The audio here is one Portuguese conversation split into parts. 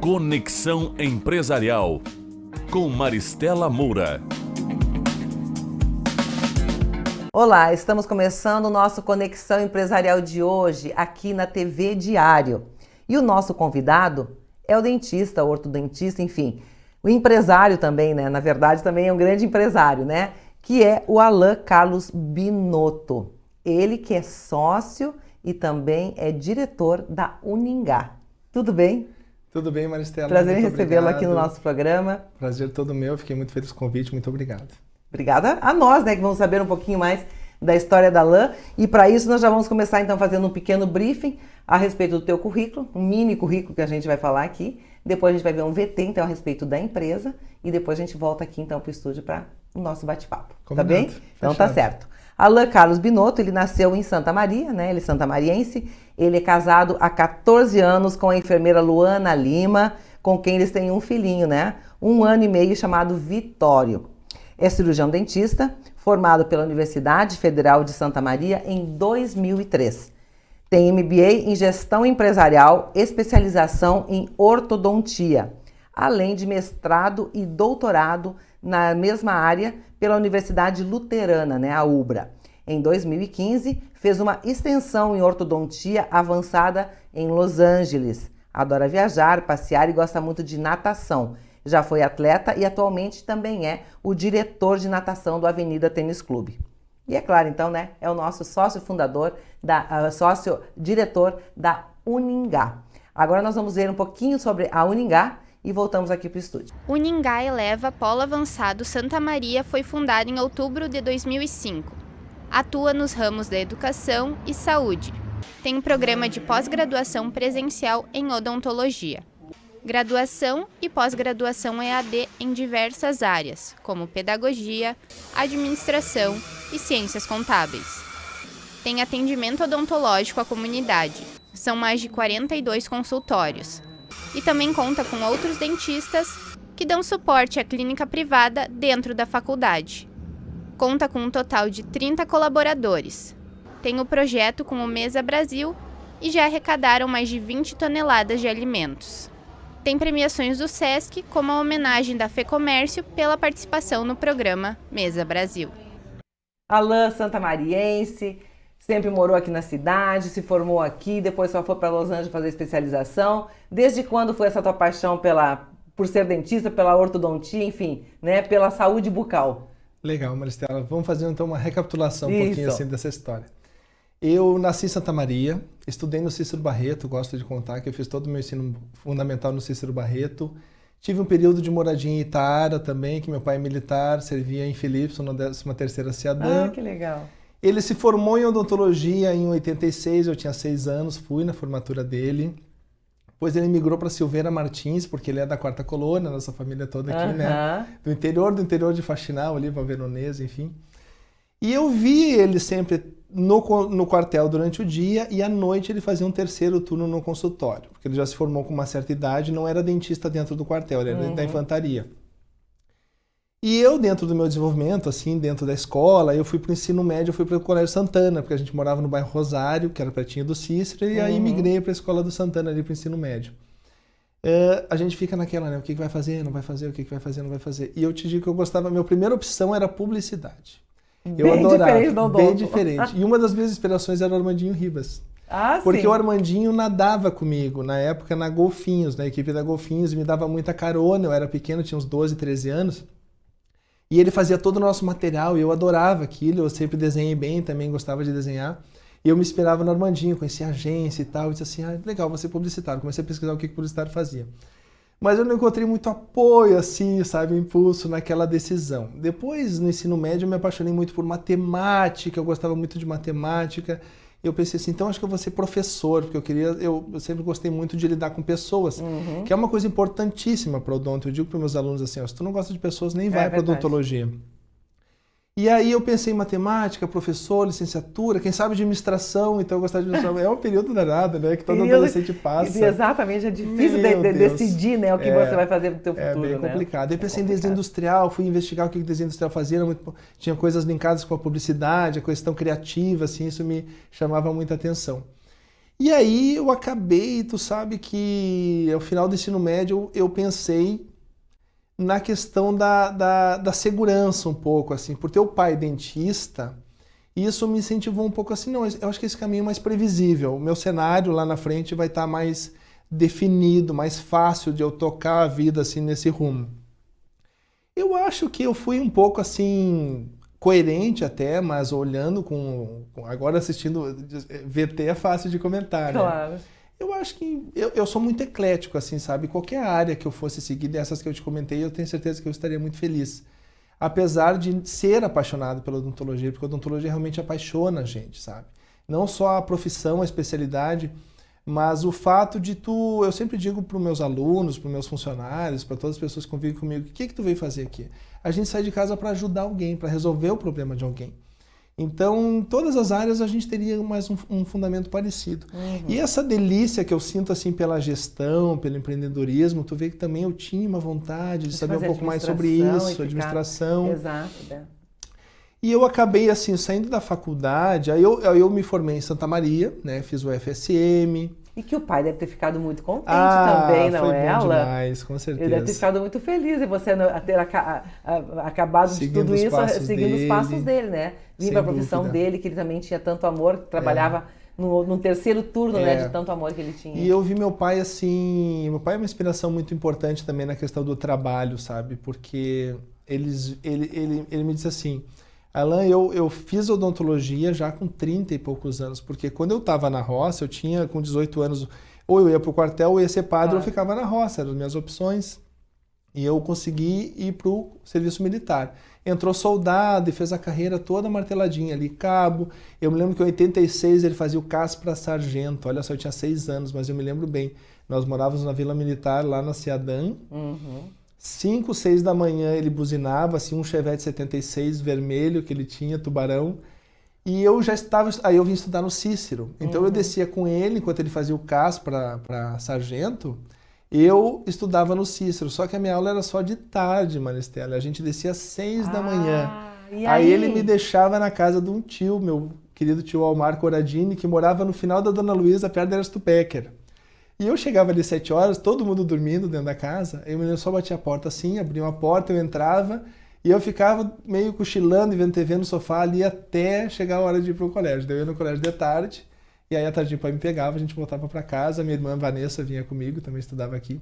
Conexão Empresarial, com Maristela Moura. Olá, estamos começando o nosso Conexão Empresarial de hoje aqui na TV Diário. E o nosso convidado é o dentista, o ortodontista, enfim, o empresário também, né? Na verdade, também é um grande empresário, né? Que é o Alain Carlos Binotto. Ele que é sócio e também é diretor da Uningá. Tudo bem? Tudo bem, Maristela. Prazer em recebê-lo aqui no nosso programa. Prazer todo meu, fiquei muito feliz com o convite, muito obrigado. Obrigada a nós, né, que vamos saber um pouquinho mais da história da Alain. E para isso nós já vamos começar então fazendo um pequeno briefing a respeito do teu currículo, um mini currículo que a gente vai falar aqui. Depois a gente vai ver um VT então a respeito da empresa e depois a gente volta aqui então para o estúdio para o nosso bate-papo. Tá bem? Então tá certo. Alain Carlos Binotto, ele nasceu em Santa Maria, né? Ele é santamariense. Ele é casado há 14 anos com a enfermeira Luana Lima, com quem eles têm um filhinho, né? 1 ano e meio, chamado Vitório. É cirurgião dentista, formado pela Universidade Federal de Santa Maria em 2003. Tem MBA em Gestão Empresarial, especialização em Ortodontia, além de mestrado e doutorado na mesma área pela Universidade Luterana, né, a UBRA. Em 2015, fez uma extensão em ortodontia avançada em Los Angeles. Adora viajar, passear e gosta muito de natação. Já foi atleta e atualmente também é o diretor de natação do Avenida Tênis Clube. E é claro, então, né, é o nosso sócio fundador, sócio-diretor da Uningá. Agora nós vamos ver um pouquinho sobre a Uningá e voltamos aqui para o estúdio. Uningá Eleva Polo Avançado Santa Maria foi fundada em outubro de 2005. Atua nos ramos da educação e saúde. Tem um programa de pós-graduação presencial em odontologia. Graduação e pós-graduação EAD em diversas áreas, como pedagogia, administração e ciências contábeis. Tem atendimento odontológico à comunidade. São mais de 42 consultórios. E também conta com outros dentistas que dão suporte à clínica privada dentro da faculdade. Conta com um total de 30 colaboradores. Tem o projeto com o Mesa Brasil e já arrecadaram mais de 20 toneladas de alimentos. Tem premiações do SESC, como a homenagem da FEComércio pela participação no programa Mesa Brasil. Alain santamariense, sempre morou aqui na cidade, se formou aqui, depois só foi para Los Angeles fazer especialização. Desde quando foi essa tua paixão por ser dentista, pela ortodontia, enfim, né, pela saúde bucal? Legal, Maristela. Vamos fazer então uma recapitulação um pouquinho assim dessa história. Eu nasci em Santa Maria, estudei no Cícero Barreto, gosto de contar que eu fiz todo o meu ensino fundamental no Cícero Barreto. Tive um período de moradia em Itaara também, que meu pai é militar, servia em Philipson, na 13ª Ciadã. Ah, que legal. Ele se formou em odontologia em 86, eu tinha 6 anos, fui na formatura dele. Depois ele migrou para Silveira Martins, porque ele é da 4ª Colônia, nossa família toda aqui, né? Do interior de Faxinal, ali, Veronese, enfim. E eu vi ele sempre no quartel durante o dia e à noite ele fazia um 3º turno no consultório, porque ele já se formou com uma certa idade, não era dentista dentro do quartel, ele era da infantaria. E eu, dentro do meu desenvolvimento, assim, dentro da escola, eu fui para o ensino médio, eu fui para o Colégio Santana, porque a gente morava no bairro Rosário, que era pertinho do Cícero, e aí migrei para a escola do Santana, ali para o ensino médio. A gente fica naquela, né, o que vai fazer, não vai fazer, o que vai fazer, não vai fazer. E eu te digo que eu gostava, minha primeira opção era publicidade. Eu adorava, bem diferente. E uma das minhas inspirações era o Armandinho Ribas. Porque sim. O Armandinho nadava comigo, na época na Golfinhos, na equipe da Golfinhos, me dava muita carona, eu era pequeno, tinha uns 12, 13 anos. E ele fazia todo o nosso material e eu adorava aquilo, eu sempre desenhei bem, também gostava de desenhar. E eu me inspirava no Armandinho, conhecia a agência e tal, e disse assim, legal, vou ser publicitário. Comecei a pesquisar o que o publicitário fazia. Mas eu não encontrei muito apoio, assim, sabe, impulso naquela decisão. Depois, no ensino médio, eu me apaixonei muito por matemática, eu gostava muito de matemática. Eu pensei assim, então acho que eu vou ser professor, porque eu sempre gostei muito de lidar com pessoas, que é uma coisa importantíssima para o odonto. Eu digo para os meus alunos assim, se tu não gosta de pessoas, nem vai para odontologia. E aí eu pensei em matemática, professor, licenciatura, quem sabe administração, então eu gostava de administração. É um período danado, né, que todo adolescente passa. Exatamente, é difícil decidir, né, o que você vai fazer no teu futuro. É bem complicado. Eu pensei em desenho industrial, fui investigar o que o desenho industrial fazia, tinha coisas linkadas com a publicidade, a questão criativa, assim, isso me chamava muita atenção. E aí eu acabei, tu sabe que ao final do ensino médio eu pensei na questão da segurança um pouco, assim, por ter o pai dentista, isso me incentivou um pouco assim, não, eu acho que esse caminho é mais previsível, o meu cenário lá na frente vai estar mais definido, mais fácil de eu tocar a vida assim nesse rumo. Eu acho que eu fui um pouco assim coerente até, mas olhando agora assistindo VT é fácil de comentar, né? Claro. Eu acho que eu sou muito eclético, assim, sabe? Qualquer área que eu fosse seguir dessas que eu te comentei, eu tenho certeza que eu estaria muito feliz. Apesar de ser apaixonado pela odontologia, porque a odontologia realmente apaixona a gente, sabe? Não só a profissão, a especialidade, mas o fato de eu sempre digo para os meus alunos, para os meus funcionários, para todas as pessoas que convivem comigo, o que tu veio fazer aqui? A gente sai de casa para ajudar alguém, para resolver o problema de alguém. Então, em todas as áreas a gente teria mais um fundamento parecido. E essa delícia que eu sinto assim pela gestão, pelo empreendedorismo, tu vê que também eu tinha uma vontade de saber um pouco mais sobre isso, administração. Exato, né? E eu acabei assim, saindo da faculdade, aí eu me formei em Santa Maria, né, fiz o FSM. E que o pai deve ter ficado muito contente também, não foi é? Bom demais, com certeza. Ele deve ter ficado muito feliz em você ter acabado seguindo de tudo isso, seguindo os passos dele, né? Vindo para a profissão dele, que ele também tinha tanto amor, que trabalhava no terceiro turno, né? De tanto amor que ele tinha. E eu vi meu pai assim, meu pai é uma inspiração muito importante também na questão do trabalho, sabe? Porque ele me disse assim, Alan, eu fiz odontologia já com 30 e poucos anos, porque quando eu estava na roça, eu tinha com 18 anos, ou eu ia para o quartel, ou ia ser padre, ou eu ficava na roça, eram as minhas opções. E eu consegui ir para o serviço militar. Entrou soldado e fez a carreira toda marteladinha ali, cabo. Eu me lembro que em 86 ele fazia o CAS para sargento, olha só, eu tinha 6 anos, mas eu me lembro bem. Nós morávamos na Vila Militar, lá na Ciadã. 5, 6 da manhã ele buzinava, assim, um Chevette 76 vermelho que ele tinha, tubarão. E eu já estava, aí eu vim estudar no Cícero. Então eu descia com ele, enquanto ele fazia o CAS para sargento, eu estudava no Cícero. Só que a minha aula era só de tarde, Maristela. A gente descia às 6 da manhã. Aí ele me deixava na casa de um tio, meu querido tio Almar Coradini, que morava no final da Dona Luísa, perto da Erasto Pecker. E eu chegava ali 7 horas, todo mundo dormindo dentro da casa, aí o menino só batia a porta assim, abria uma porta, eu entrava, e eu ficava meio cochilando e vendo TV no sofá ali até chegar a hora de ir pro colégio. Daí eu ia no colégio de tarde, e aí à tarde o pai me pegava, a gente voltava para casa, minha irmã Vanessa vinha comigo, também estudava aqui.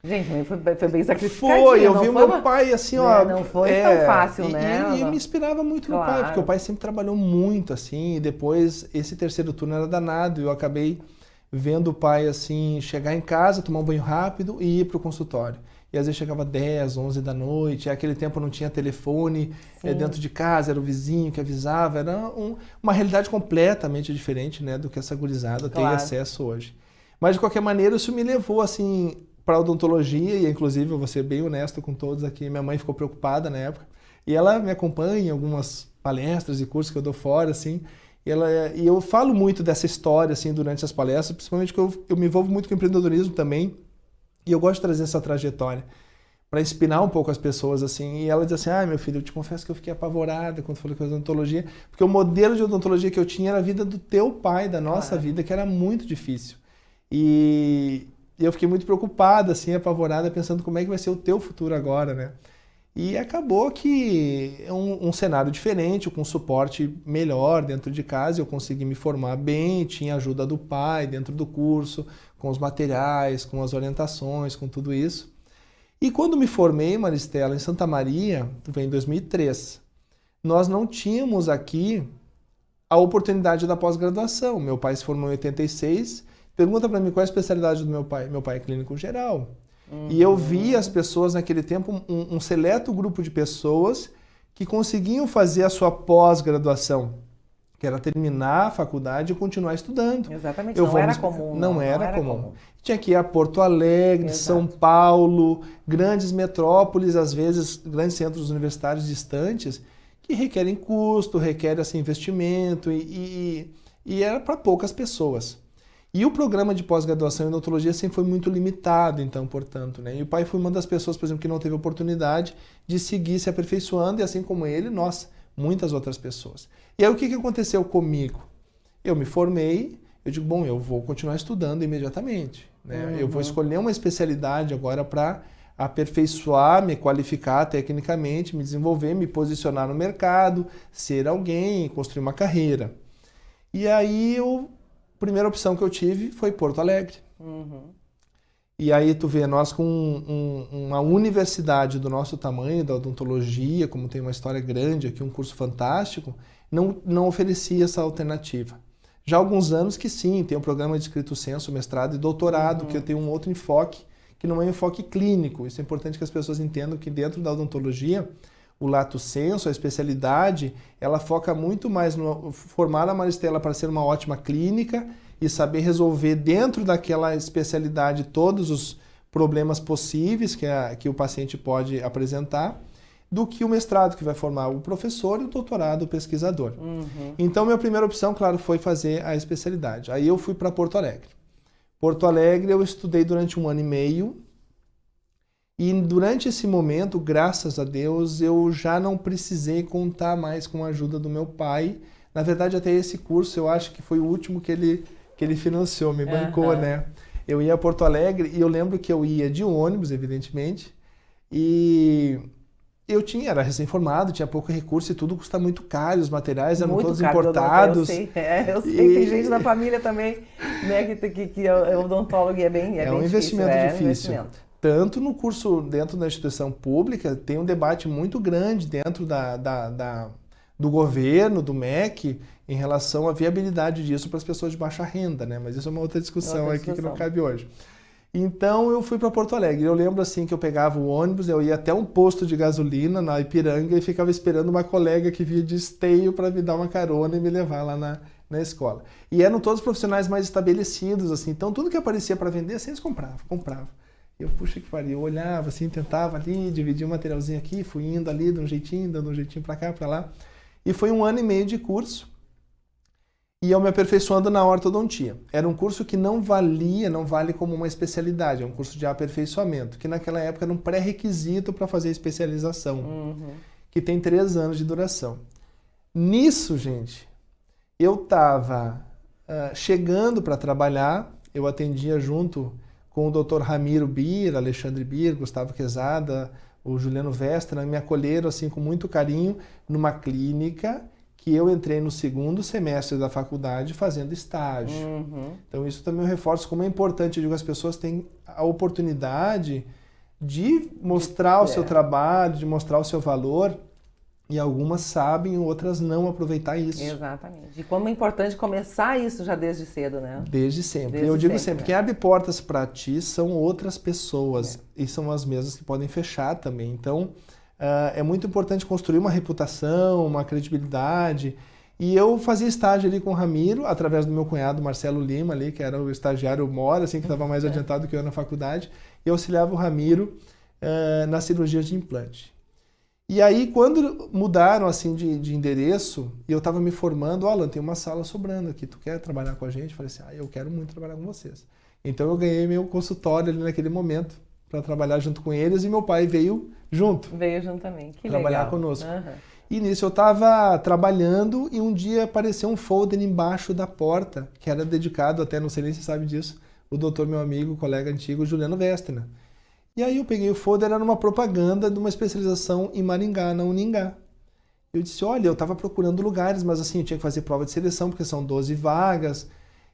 Gente, foi bem sacrificadinho. Foi, eu vi o meu pai assim, ó. Não foi tão fácil, né? E me inspirava muito no pai, porque o pai sempre trabalhou muito, assim, e depois esse terceiro turno era danado, e eu acabei vendo o pai, assim, chegar em casa, tomar um banho rápido e ir pro consultório. E às vezes chegava 10, 11 da noite, naquele tempo não tinha telefone dentro de casa, era o vizinho que avisava, era uma realidade completamente diferente, né, do que essa gurizada tem acesso hoje. Mas de qualquer maneira isso me levou, assim, para odontologia, e inclusive eu vou ser bem honesto com todos aqui, minha mãe ficou preocupada na época, e ela me acompanha em algumas palestras e cursos que eu dou fora, assim, e eu falo muito dessa história assim, durante as palestras, principalmente porque eu me envolvo muito com empreendedorismo também, e eu gosto de trazer essa trajetória para inspirar um pouco as pessoas. Assim. E ela diz assim, meu filho, eu te confesso que eu fiquei apavorada quando falei com a odontologia, porque o modelo de odontologia que eu tinha era a vida do teu pai, da nossa vida, que era muito difícil. E eu fiquei muito preocupada, assim, apavorada, pensando como é que vai ser o teu futuro agora, né? E acabou que é um cenário diferente, com suporte melhor dentro de casa, eu consegui me formar bem, tinha ajuda do pai dentro do curso, com os materiais, com as orientações, com tudo isso. E quando me formei, Maristela, em Santa Maria, em 2003, nós não tínhamos aqui a oportunidade da pós-graduação. Meu pai se formou em 86, pergunta para mim qual é a especialidade do meu pai. Meu pai é clínico geral. E eu vi as pessoas naquele tempo, um seleto grupo de pessoas que conseguiam fazer a sua pós-graduação, que era terminar a faculdade e continuar estudando. Exatamente, não era comum. Não era comum. Tinha que ir a Porto Alegre, São Paulo, grandes metrópoles, às vezes grandes centros universitários distantes, que requerem custo, requerem assim, investimento e era para poucas pessoas. E o programa de pós-graduação em odontologia sempre foi muito limitado, então, portanto, né? E o pai foi uma das pessoas, por exemplo, que não teve oportunidade de seguir se aperfeiçoando, e assim como ele, nós, muitas outras pessoas. E aí o que aconteceu comigo? Eu me formei, Eu digo, bom, eu vou continuar estudando imediatamente, né? Eu vou escolher uma especialidade agora para aperfeiçoar, me qualificar tecnicamente, me desenvolver, me posicionar no mercado, ser alguém, construir uma carreira. E aí, a primeira opção que eu tive foi Porto Alegre. E aí tu vê, nós com uma universidade do nosso tamanho, da odontologia, como tem uma história grande aqui, um curso fantástico, não oferecia essa alternativa. Já há alguns anos que sim, tem um programa de estrito sensu, mestrado e doutorado, que eu tenho um outro enfoque, que não é um enfoque clínico. Isso é importante que as pessoas entendam que dentro da odontologia, o lato sensu, a especialidade, ela foca muito mais no formar a Maristela para ser uma ótima clínica e saber resolver dentro daquela especialidade todos os problemas possíveis que o paciente pode apresentar, do que o mestrado, que vai formar o professor, e o doutorado, o pesquisador. Então, minha primeira opção, claro, foi fazer a especialidade. Aí eu fui para Porto Alegre. Porto Alegre eu estudei durante 1 ano e meio, e durante esse momento, graças a Deus, eu já não precisei contar mais com a ajuda do meu pai. Na verdade, até esse curso, eu acho que foi o último que ele financiou, me bancou, né? Eu ia a Porto Alegre e eu lembro que eu ia de ônibus, evidentemente, e eu era recém-formado, tinha pouco recurso e tudo custa muito caro, os materiais eram muito todos caro, importados. Eu sei, tem gente da família também, né, que é odontólogo e é bem um investimento difícil. Investimento. Tanto no curso dentro da instituição pública, tem um debate muito grande dentro do governo, do MEC, em relação à viabilidade disso para as pessoas de baixa renda, né? Mas isso é uma outra discussão aqui que não cabe hoje. Então eu fui para Porto Alegre. Eu lembro assim que eu pegava o ônibus, eu ia até um posto de gasolina na Ipiranga e ficava esperando uma colega que vinha de Esteio para me dar uma carona e me levar lá na escola. E eram todos profissionais mais estabelecidos, assim. Então tudo que aparecia para vender, assim, eles compravam. Eu, puxa que pariu, eu olhava assim, tentava ali, dividia um materialzinho aqui, fui indo ali de um jeitinho, dando um jeitinho para cá, para lá. E foi 1 ano e meio de curso. E eu me aperfeiçoando na ortodontia. Era um curso que não vale como uma especialidade, é um curso de aperfeiçoamento, que naquela época era um pré-requisito para fazer especialização, que tem 3 anos de duração. Nisso, gente, eu estava chegando para trabalhar, eu atendia junto com o Dr. Ramiro Bir, Alexandre Bir, Gustavo Quezada, o Juliano Vestra, me acolheram assim com muito carinho numa clínica que eu entrei no 2º semestre da faculdade fazendo estágio. Então isso também eu reforço como é importante, eu digo, as pessoas têm a oportunidade de mostrar o seu trabalho, de mostrar o seu valor, e algumas sabem, outras não aproveitar isso. Exatamente. E como é importante começar isso já desde cedo, né? Desde sempre. Eu digo sempre, quem abre portas para ti são outras pessoas, e são as mesmas que podem fechar também. Então, é muito importante construir uma reputação, uma credibilidade. E eu fazia estágio ali com o Ramiro, através do meu cunhado Marcelo Lima, ali, que era o estagiário mora, assim, que estava mais adiantado que eu na faculdade, e eu auxiliava o Ramiro na cirurgia de implante. E aí, quando mudaram assim de endereço, e eu estava me formando, Alan, tem uma sala sobrando aqui, tu quer trabalhar com a gente? Eu falei assim, eu quero muito trabalhar com vocês. Então eu ganhei meu consultório ali naquele momento, para trabalhar junto com eles, e meu pai veio junto. Veio junto também, que trabalhar legal. Conosco. E nisso eu estava trabalhando e um dia apareceu um folder embaixo da porta, que era dedicado, até não sei nem se sabe disso, o doutor, meu amigo, colega antigo, Juliano Vestra. E aí eu peguei o folder, era uma propaganda de uma especialização em Maringá, na Uningá. Eu disse, olha, eu estava procurando lugares, mas assim, eu tinha que fazer prova de seleção, porque são 12 vagas,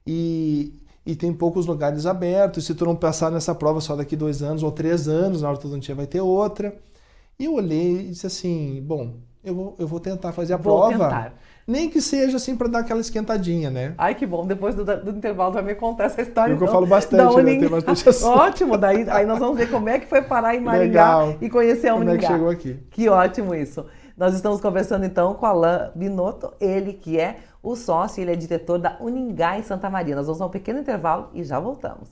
e tem poucos lugares abertos, se tu não passar nessa prova só daqui 2 anos ou 3 anos, na ortodontia vai ter outra. E eu olhei e disse assim, bom, eu vou tentar fazer a prova. Nem que seja assim para dar aquela esquentadinha, né? Ai, que bom. Depois do intervalo vai me contar essa história. Porque eu falo bastante, né? Tem bastante assunto. Ótimo. Daí aí nós vamos ver como é que foi parar em Maringá e conhecer a Uningá. Como é que chegou aqui. Que ótimo isso. Nós estamos conversando então com Alan Binotto, ele que é o sócio, ele é diretor da Uningá em Santa Maria. Nós vamos a um pequeno intervalo e já voltamos.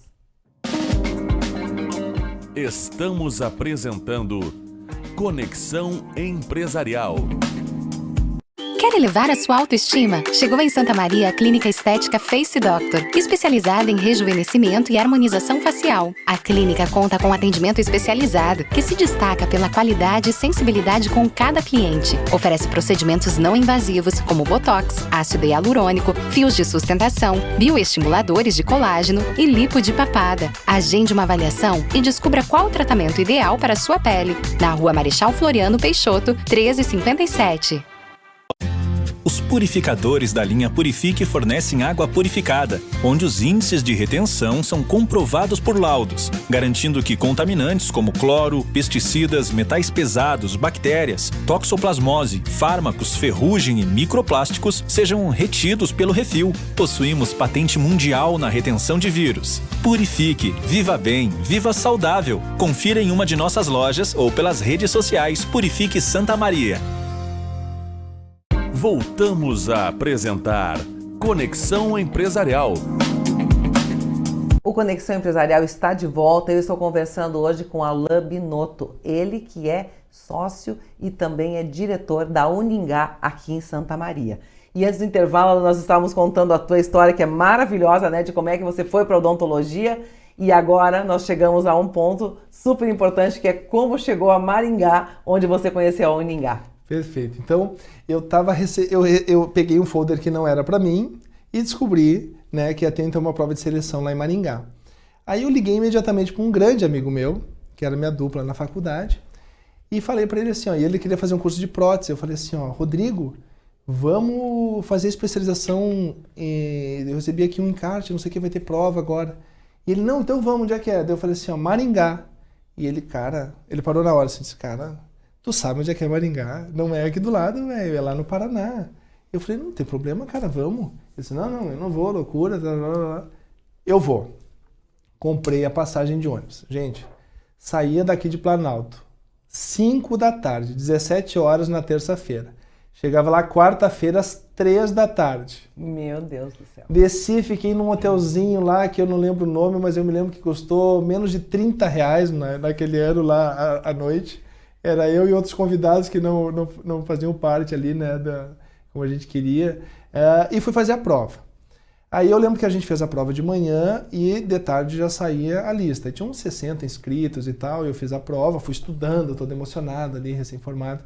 Estamos apresentando Conexão Empresarial. Quer elevar a sua autoestima? Chegou em Santa Maria a Clínica Estética Face Doctor, especializada em rejuvenescimento e harmonização facial. A clínica conta com atendimento especializado, que se destaca pela qualidade e sensibilidade com cada cliente. Oferece procedimentos não invasivos, como botox, ácido hialurônico, fios de sustentação, bioestimuladores de colágeno e lipo de papada. Agende uma avaliação e descubra qual o tratamento ideal para a sua pele. Na Rua Marechal Floriano Peixoto, 1357. Os purificadores da linha Purifique fornecem água purificada, onde os índices de retenção são comprovados por laudos, garantindo que contaminantes como cloro, pesticidas, metais pesados, bactérias, toxoplasmose, fármacos, ferrugem e microplásticos sejam retidos pelo refil. Possuímos patente mundial na retenção de vírus. Purifique, viva bem, viva saudável. Confira em uma de nossas lojas ou pelas redes sociais Purifique Santa Maria. Voltamos a apresentar Conexão Empresarial. O Conexão Empresarial está de volta. Eu estou conversando hoje com Alain Binotto, ele que é sócio e também é diretor da Uningá aqui em Santa Maria. E antes do intervalo nós estávamos contando a tua história, que é maravilhosa, né, de como é que você foi para a odontologia, e agora nós chegamos a um ponto super importante, que é como chegou a Maringá, onde você conheceu a Uningá. Perfeito. Então, eu peguei um folder que não era para mim e descobri, né, que ia ter então uma prova de seleção lá em Maringá. Aí eu liguei imediatamente para um grande amigo meu, que era minha dupla na faculdade, e falei para ele assim, ó, e ele queria fazer um curso de prótese. Eu falei assim, ó, Rodrigo, vamos fazer especialização, eu recebi aqui um encarte, não sei o que, vai ter prova agora. E ele, não, então vamos, onde é que é? Daí eu falei assim, ó, Maringá. E ele, cara, ele parou na hora, assim, disse, cara, tu sabe onde é que é Maringá? Não é aqui do lado, velho, é lá no Paraná. Eu falei, não tem problema, cara, vamos. Ele disse, não, eu não vou, loucura, blá, blá, blá. Eu vou. Comprei a passagem de ônibus. Gente, saía daqui de Planalto, 5 da tarde, 17 horas na terça-feira. Chegava lá quarta-feira às 3 da tarde. Meu Deus do céu. Desci, fiquei num hotelzinho lá, que eu não lembro o nome, mas eu me lembro que custou menos de R$30 naquele ano lá à noite. Era eu e outros convidados que não faziam parte ali, né, como a gente queria, e fui fazer a prova. Aí eu lembro que a gente fez a prova de manhã e de tarde já saía a lista. E tinha uns 60 inscritos e tal, eu fiz a prova, fui estudando, todo emocionado ali, recém-formado.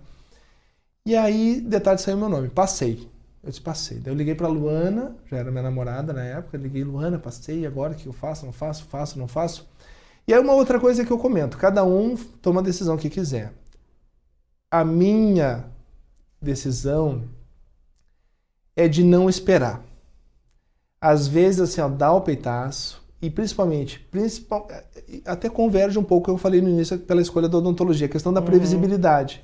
E aí, de tarde saiu meu nome, passei. Eu disse, passei. Daí eu liguei pra Luana, já era minha namorada na época, liguei, Luana, passei, agora o que eu faço? Não faço, faço, não faço. E aí uma outra coisa que eu comento, cada um toma a decisão que quiser. A minha decisão é de não esperar. Às vezes, assim, ó, dá o peitaço e principalmente, até converge um pouco, eu falei no início, pela escolha da odontologia, a questão da previsibilidade.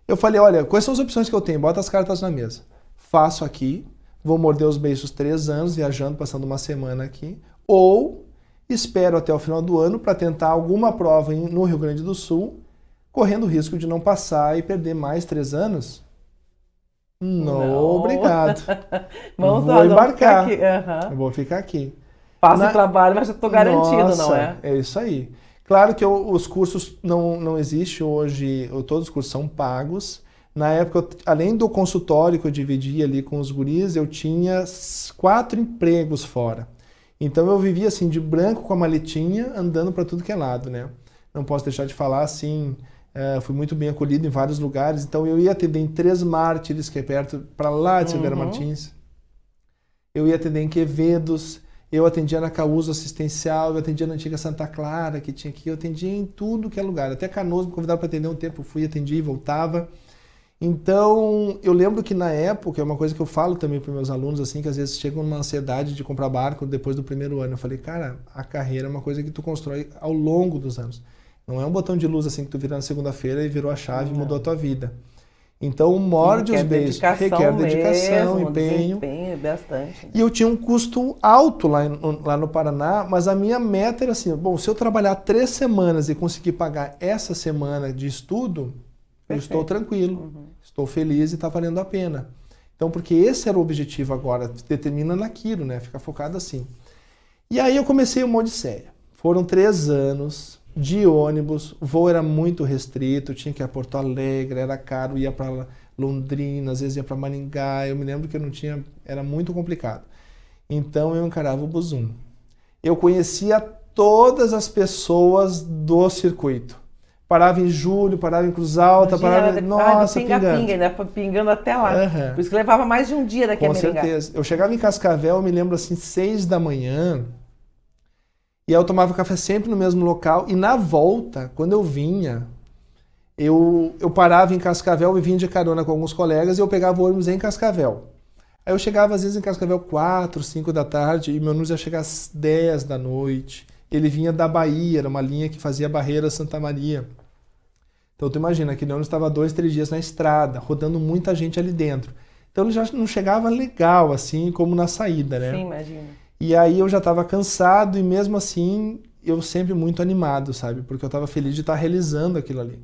Eu falei, olha, quais são as opções que eu tenho? Bota as cartas na mesa. Faço aqui, vou morder os beiços 3 anos, viajando, passando uma semana aqui, ou espero até o final do ano para tentar alguma prova no Rio Grande do Sul, correndo o risco de não passar e perder mais 3 anos. Não. Obrigado. Vou embarcar. Eu vou ficar aqui. Faço o trabalho, mas eu estou garantido, nossa, não é? É isso aí. Claro que os cursos não existem hoje, todos os cursos são pagos. Na época, além do consultório que eu dividia ali com os guris, eu tinha 4 empregos fora. Então eu vivia assim, de branco com a maletinha, andando para tudo que é lado, né? Não posso deixar de falar assim, fui muito bem acolhido em vários lugares. Então eu ia atender em 3 Mártires, que é perto, para lá de Silveira Martins. Eu ia atender em Quevedos. Eu atendia na Causo Assistencial, eu atendia na antiga Santa Clara, que tinha aqui, eu atendia em tudo que é lugar. Até Canoas me convidava para atender um tempo, eu fui, atendi e voltava. Então, eu lembro que na época, é uma coisa que eu falo também para meus alunos, assim, que às vezes chegam numa ansiedade de comprar barco depois do primeiro ano. Eu falei, cara, a carreira é uma coisa que tu constrói ao longo dos anos. Não é um botão de luz assim que tu vira na segunda-feira e virou a chave e mudou a tua vida. Então, morde os beijos, requer dedicação, empenho. Bastante. E eu tinha um custo alto lá no Paraná, mas a minha meta era assim, bom, se eu trabalhar 3 semanas e conseguir pagar essa semana de estudo, eu estou tranquilo, estou feliz e está valendo a pena. Então, porque esse era o objetivo agora, determina naquilo, né? Ficar focado assim. E aí eu comecei uma odisseia. Foram 3 anos de ônibus, o voo era muito restrito, tinha que ir a Porto Alegre, era caro, ia para Londrina, às vezes ia para Maringá, eu me lembro que eu não tinha, era muito complicado. Então eu encarava o Busum. Eu conhecia todas as pessoas do circuito. Parava em Júlio, parava em Cruz Alta, parava... Nossa, pinga-pinga, né? Pingando até lá. Uhum. Por isso que levava mais de um dia daqui a Maringá. Com certeza. Eu chegava em Cascavel, eu me lembro assim, 6 da manhã, e aí eu tomava café sempre no mesmo local, e na volta, quando eu vinha, eu parava em Cascavel e vinha de carona com alguns colegas, e eu pegava o ônibus em Cascavel. Aí eu chegava às vezes em Cascavel 4, 5 da tarde, e meu ônibus ia chegar às 10 da noite. Ele vinha da Bahia, era uma linha que fazia Barreira Santa Maria. Então tu imagina, aquele ônibus estava 2, 3 dias na estrada, rodando muita gente ali dentro. Então ele já não chegava legal, assim, como na saída, né? Sim, imagina. E aí eu já estava cansado e mesmo assim eu sempre muito animado, sabe? Porque eu estava feliz de estar realizando aquilo ali.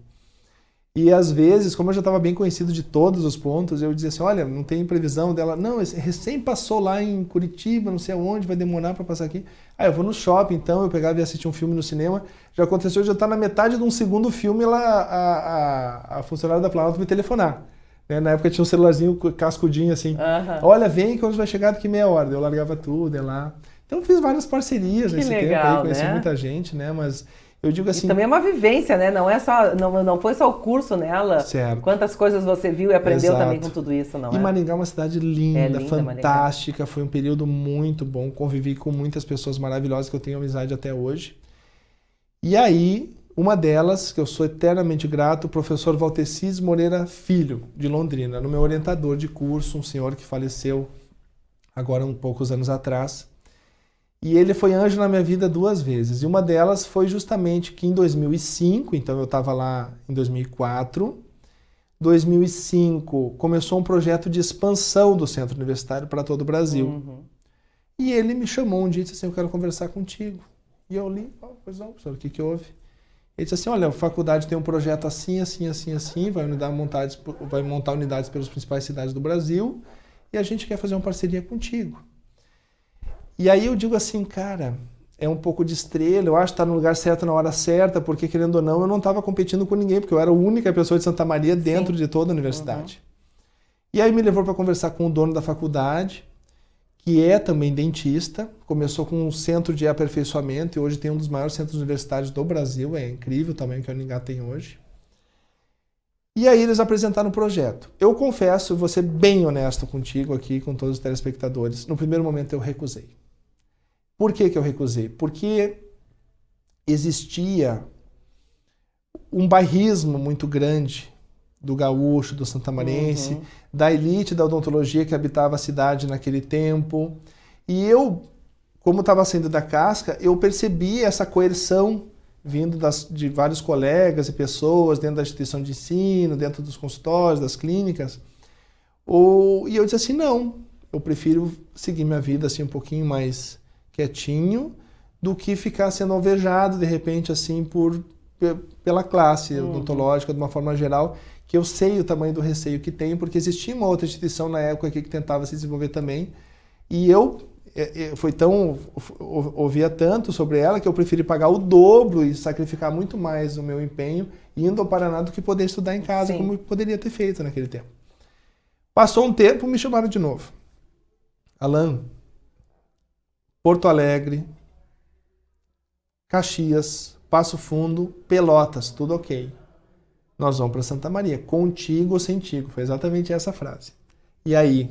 E às vezes, como eu já estava bem conhecido de todos os pontos, eu dizia assim, olha, não tem previsão dela. Não, recém passou lá em Curitiba, não sei aonde, vai demorar para passar aqui. Ah, eu vou no shopping, então, eu pegava e assistia um filme no cinema. Já aconteceu de eu estar na metade de um segundo filme, a funcionária da Planalto me telefonar. Né? Na época tinha um celularzinho cascudinho assim, olha, vem que hoje vai chegar daqui meia hora. Eu largava tudo, ia lá. Então eu fiz várias parcerias nesse tempo aí, conheci muita gente, né? Mas eu digo assim... E também é uma vivência, né? Não é só, não foi só o curso nela. Certo. Quantas coisas você viu e aprendeu também com tudo isso, não é? E Maringá é uma cidade linda, fantástica. Maringá. Foi um período muito bom. Convivi com muitas pessoas maravilhosas que eu tenho amizade até hoje. E aí, uma delas, que eu sou eternamente grato, o professor Valtecis Moreira Filho, de Londrina, no meu orientador de curso, um senhor que faleceu agora um poucos anos atrás. E ele foi anjo na minha vida 2 vezes. E uma delas foi justamente que em 2005, então eu estava lá em 2004, 2005 começou um projeto de expansão do centro universitário para todo o Brasil. E ele me chamou um dia e disse assim, eu quero conversar contigo. E eu li, pois não, professor, o que houve? Ele disse assim, olha, a faculdade tem um projeto assim, assim, assim, assim, vai montar unidades pelas principais cidades do Brasil e a gente quer fazer uma parceria contigo. E aí eu digo assim, cara, é um pouco de estrela, eu acho que está no lugar certo na hora certa, porque querendo ou não, eu não estava competindo com ninguém, porque eu era a única pessoa de Santa Maria dentro de toda a universidade. E aí me levou para conversar com o dono da faculdade, que é também dentista, começou com um centro de aperfeiçoamento e hoje tem um dos maiores centros universitários do Brasil, é incrível o tamanho que a Uningá tem hoje. E aí eles apresentaram o projeto. Eu confesso, vou ser bem honesto contigo aqui, com todos os telespectadores, no primeiro momento eu recusei. Por que eu recusei? Porque existia um bairrismo muito grande do gaúcho, do santamarense, da elite da odontologia que habitava a cidade naquele tempo. E eu, como estava saindo da casca, eu percebi essa coerção vindo de vários colegas e pessoas dentro da instituição de ensino, dentro dos consultórios, das clínicas. E eu disse assim, não, eu prefiro seguir minha vida assim um pouquinho mais quietinho do que ficar sendo alvejado de repente assim pela classe odontológica de uma forma geral, que eu sei o tamanho do receio que tem, porque existia uma outra instituição na época aqui que tentava se desenvolver também, e eu ouvia tanto sobre ela que eu preferi pagar o dobro e sacrificar muito mais o meu empenho indo ao Paraná do que poder estudar em casa, como eu poderia ter feito naquele tempo. Passou um tempo, me chamaram de novo. Alan, Porto Alegre, Caxias, Passo Fundo, Pelotas, tudo ok. Nós vamos para Santa Maria, contigo ou sentigo. Foi exatamente essa frase. E aí?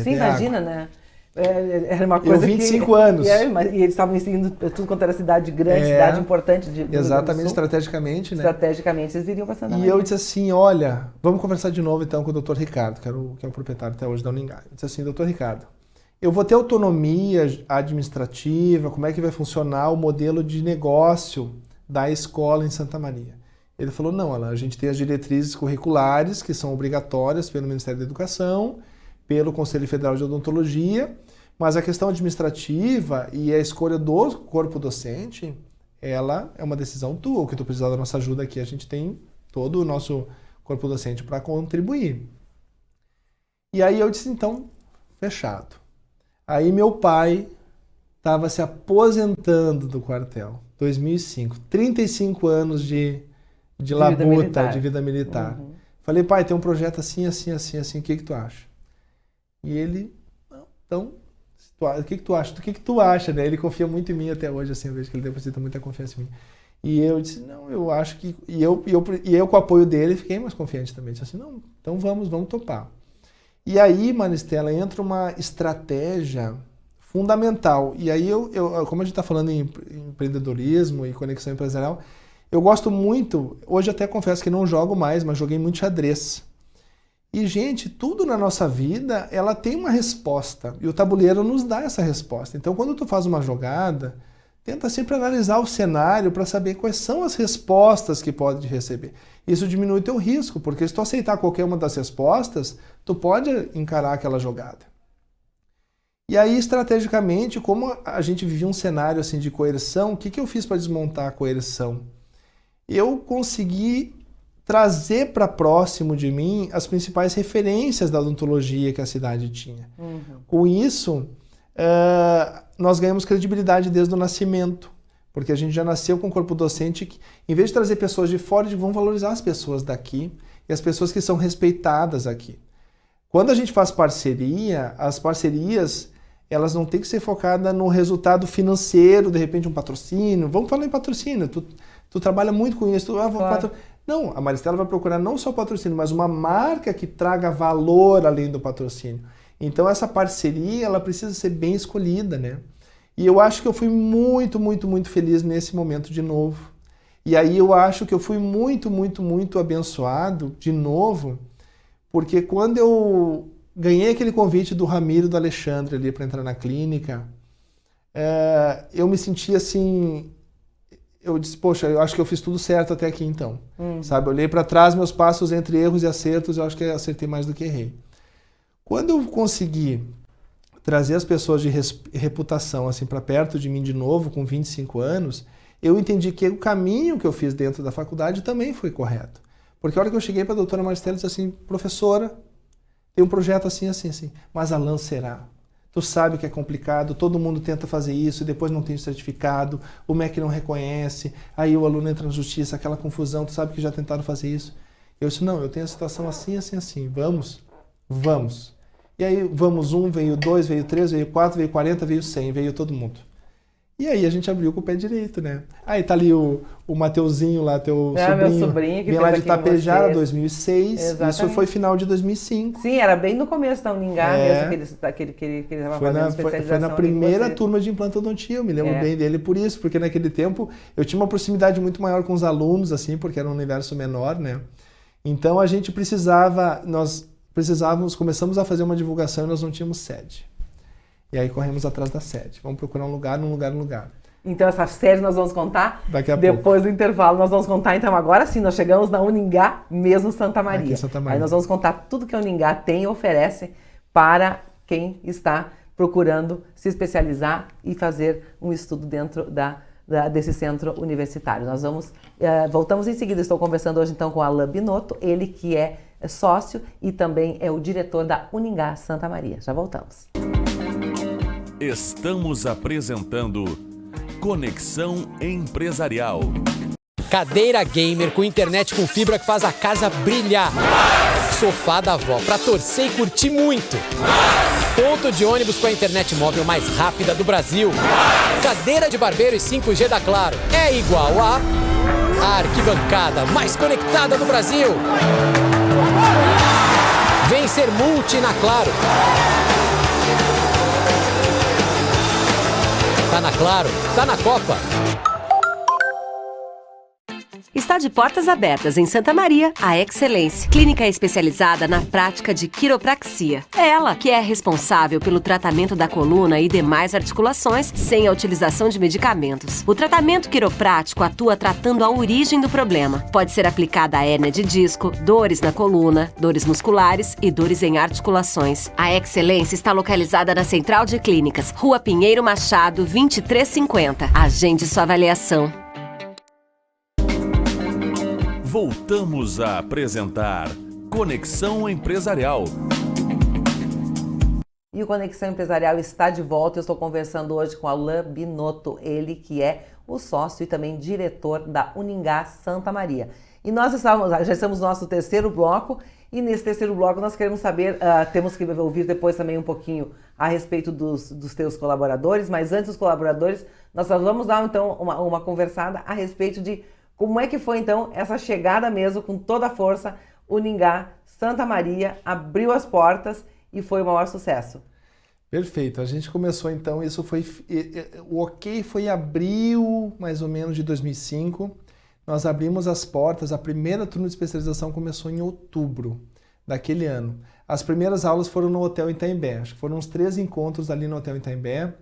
Sim, imagina, né? Era uma coisa eu 25 anos. E eles estavam seguindo tudo quanto era cidade grande, cidade importante. Exatamente, estrategicamente, né? Estrategicamente, eles viriam para Santa Maria. E eu disse assim, olha, vamos conversar de novo então com o Dr. Ricardo, que é o proprietário até hoje da Uningá. Eu disse assim, Dr. Ricardo, eu vou ter autonomia administrativa, como é que vai funcionar o modelo de negócio da escola em Santa Maria? Ele falou, não, Alan, a gente tem as diretrizes curriculares que são obrigatórias pelo Ministério da Educação, pelo Conselho Federal de Odontologia, mas a questão administrativa e a escolha do corpo docente, ela é uma decisão tua. O que tu precisar da nossa ajuda aqui, a gente tem todo o nosso corpo docente para contribuir. E aí eu disse, então, fechado. Aí meu pai estava se aposentando do quartel. 2005. 35 anos de labuta, de vida militar. Uhum. Falei, pai, tem um projeto assim, assim, assim, assim, o que tu acha? E ele, não, então, o que tu acha? O que tu acha, né? Ele confia muito em mim até hoje, assim, eu vejo que ele deposita muita confiança em mim. E eu disse, não, eu acho que... E eu com o apoio dele, fiquei mais confiante também. Disse assim, não, então vamos topar. E aí, Maristela, entra uma estratégia fundamental. E aí, como a gente está falando em empreendedorismo e conexão empresarial, eu gosto muito, hoje até confesso que não jogo mais, mas joguei muito xadrez. E, gente, tudo na nossa vida, ela tem uma resposta. E o tabuleiro nos dá essa resposta. Então, quando tu faz uma jogada, tenta sempre analisar o cenário para saber quais são as respostas que pode receber. Isso diminui teu risco, porque se tu aceitar qualquer uma das respostas, tu pode encarar aquela jogada. E aí, estrategicamente, como a gente vivia um cenário assim de coerção, o que eu fiz para desmontar a coerção? Eu consegui trazer para próximo de mim as principais referências da odontologia que a cidade tinha. Uhum. Com isso, nós ganhamos credibilidade desde o nascimento, porque a gente já nasceu com um corpo docente que, em vez de trazer pessoas de fora, vão valorizar as pessoas daqui e as pessoas que são respeitadas aqui. Quando a gente faz parceria, as parcerias elas não têm que ser focadas no resultado financeiro, de repente um patrocínio. Vamos falar em patrocínio, tu trabalha muito com isso. Claro. Não, a Maristela vai procurar não só patrocínio, mas uma marca que traga valor além do patrocínio. Então essa parceria, ela precisa ser bem escolhida, né? E eu acho que eu fui muito, muito, muito feliz nesse momento de novo. E aí eu acho que eu fui muito, muito, muito abençoado de novo, porque quando eu ganhei aquele convite do Ramiro e do Alexandre ali para entrar na clínica, eu me senti assim... Eu disse, poxa, eu acho que eu fiz tudo certo até aqui então. Sabe, eu olhei para trás, meus passos entre erros e acertos, eu acho que eu acertei mais do que errei. Quando eu consegui trazer as pessoas de reputação assim para perto de mim de novo, com 25 anos, eu entendi que o caminho que eu fiz dentro da faculdade também foi correto. Porque a hora que eu cheguei para a doutora Maristela, eu disse assim, professora, tem um projeto assim, assim, assim, mas Alan será. Tu sabe que é complicado, todo mundo tenta fazer isso e depois não tem o certificado, o MEC não reconhece, aí o aluno entra na justiça, aquela confusão, tu sabe que já tentaram fazer isso. Eu disse, não, eu tenho a situação assim, assim, assim, vamos. E aí vamos 1, veio 2, veio 3, veio 4, veio 40, veio 100, veio todo mundo. E aí a gente abriu com o pé direito, né? Aí tá ali o Mateuzinho lá, teu sobrinho. Meu sobrinho que vem lá de Itapejara, 2006. Exatamente. Isso foi final de 2005. Sim, era bem no começo da Uningá, mesmo aquele que ele estava fazendo especialização. Foi na primeira turma de implantodontia, eu me lembro bem dele por isso, porque naquele tempo eu tinha uma proximidade muito maior com os alunos, assim, porque era um universo menor, né? Então a gente começamos a fazer uma divulgação e nós não tínhamos sede. E aí corremos atrás da sede. Vamos procurar um lugar. Então essa sede nós vamos contar daqui a depois do intervalo. Nós vamos contar, então agora sim, nós chegamos na Uningá, mesmo Santa Maria. Aqui, Santa Maria. Aí nós vamos contar tudo que a Uningá tem e oferece para quem está procurando se especializar e fazer um estudo dentro desse centro universitário. Nós voltamos em seguida. Estou conversando hoje então com Alan Binotto, ele que é sócio e também é o diretor da Uningá Santa Maria. Já voltamos. Estamos apresentando Conexão Empresarial. Cadeira gamer com internet com fibra que faz a casa brilhar. Sofá da avó pra torcer e curtir muito. Ponto de ônibus com a internet móvel mais rápida do Brasil. Cadeira de barbeiro e 5G da Claro é igual a arquibancada mais conectada do Brasil. Vem ser multi na Claro. Tá na Claro, tá na Copa. Está de portas abertas em Santa Maria, a Excelência, clínica especializada na prática de quiropraxia. É ela que é responsável pelo tratamento da coluna e demais articulações sem a utilização de medicamentos. O tratamento quiroprático atua tratando a origem do problema. Pode ser aplicada a hérnia de disco, dores na coluna, dores musculares e dores em articulações. A Excelência está localizada na Central de Clínicas, Rua Pinheiro Machado, 2350. Agende sua avaliação. Voltamos a apresentar Conexão Empresarial. e o Conexão Empresarial está de volta. Eu estou conversando hoje com Alain Binotto, ele que é o sócio e também diretor da Uningá Santa Maria. E nós já estamos no nosso terceiro bloco, e nesse terceiro bloco nós queremos saber, temos que ouvir depois também um pouquinho a respeito dos teus colaboradores, mas antes dos colaboradores, nós vamos dar então uma conversada a respeito de como é que foi então essa chegada mesmo com toda a força. Uningá Santa Maria abriu as portas e foi o maior sucesso. Perfeito, a gente começou então, o OK foi em abril mais ou menos de 2005, nós abrimos as portas, a primeira turma de especialização começou em outubro daquele ano. As primeiras aulas foram no Hotel Itaimbé, acho que foram uns 3 encontros ali no Hotel Itaimbé.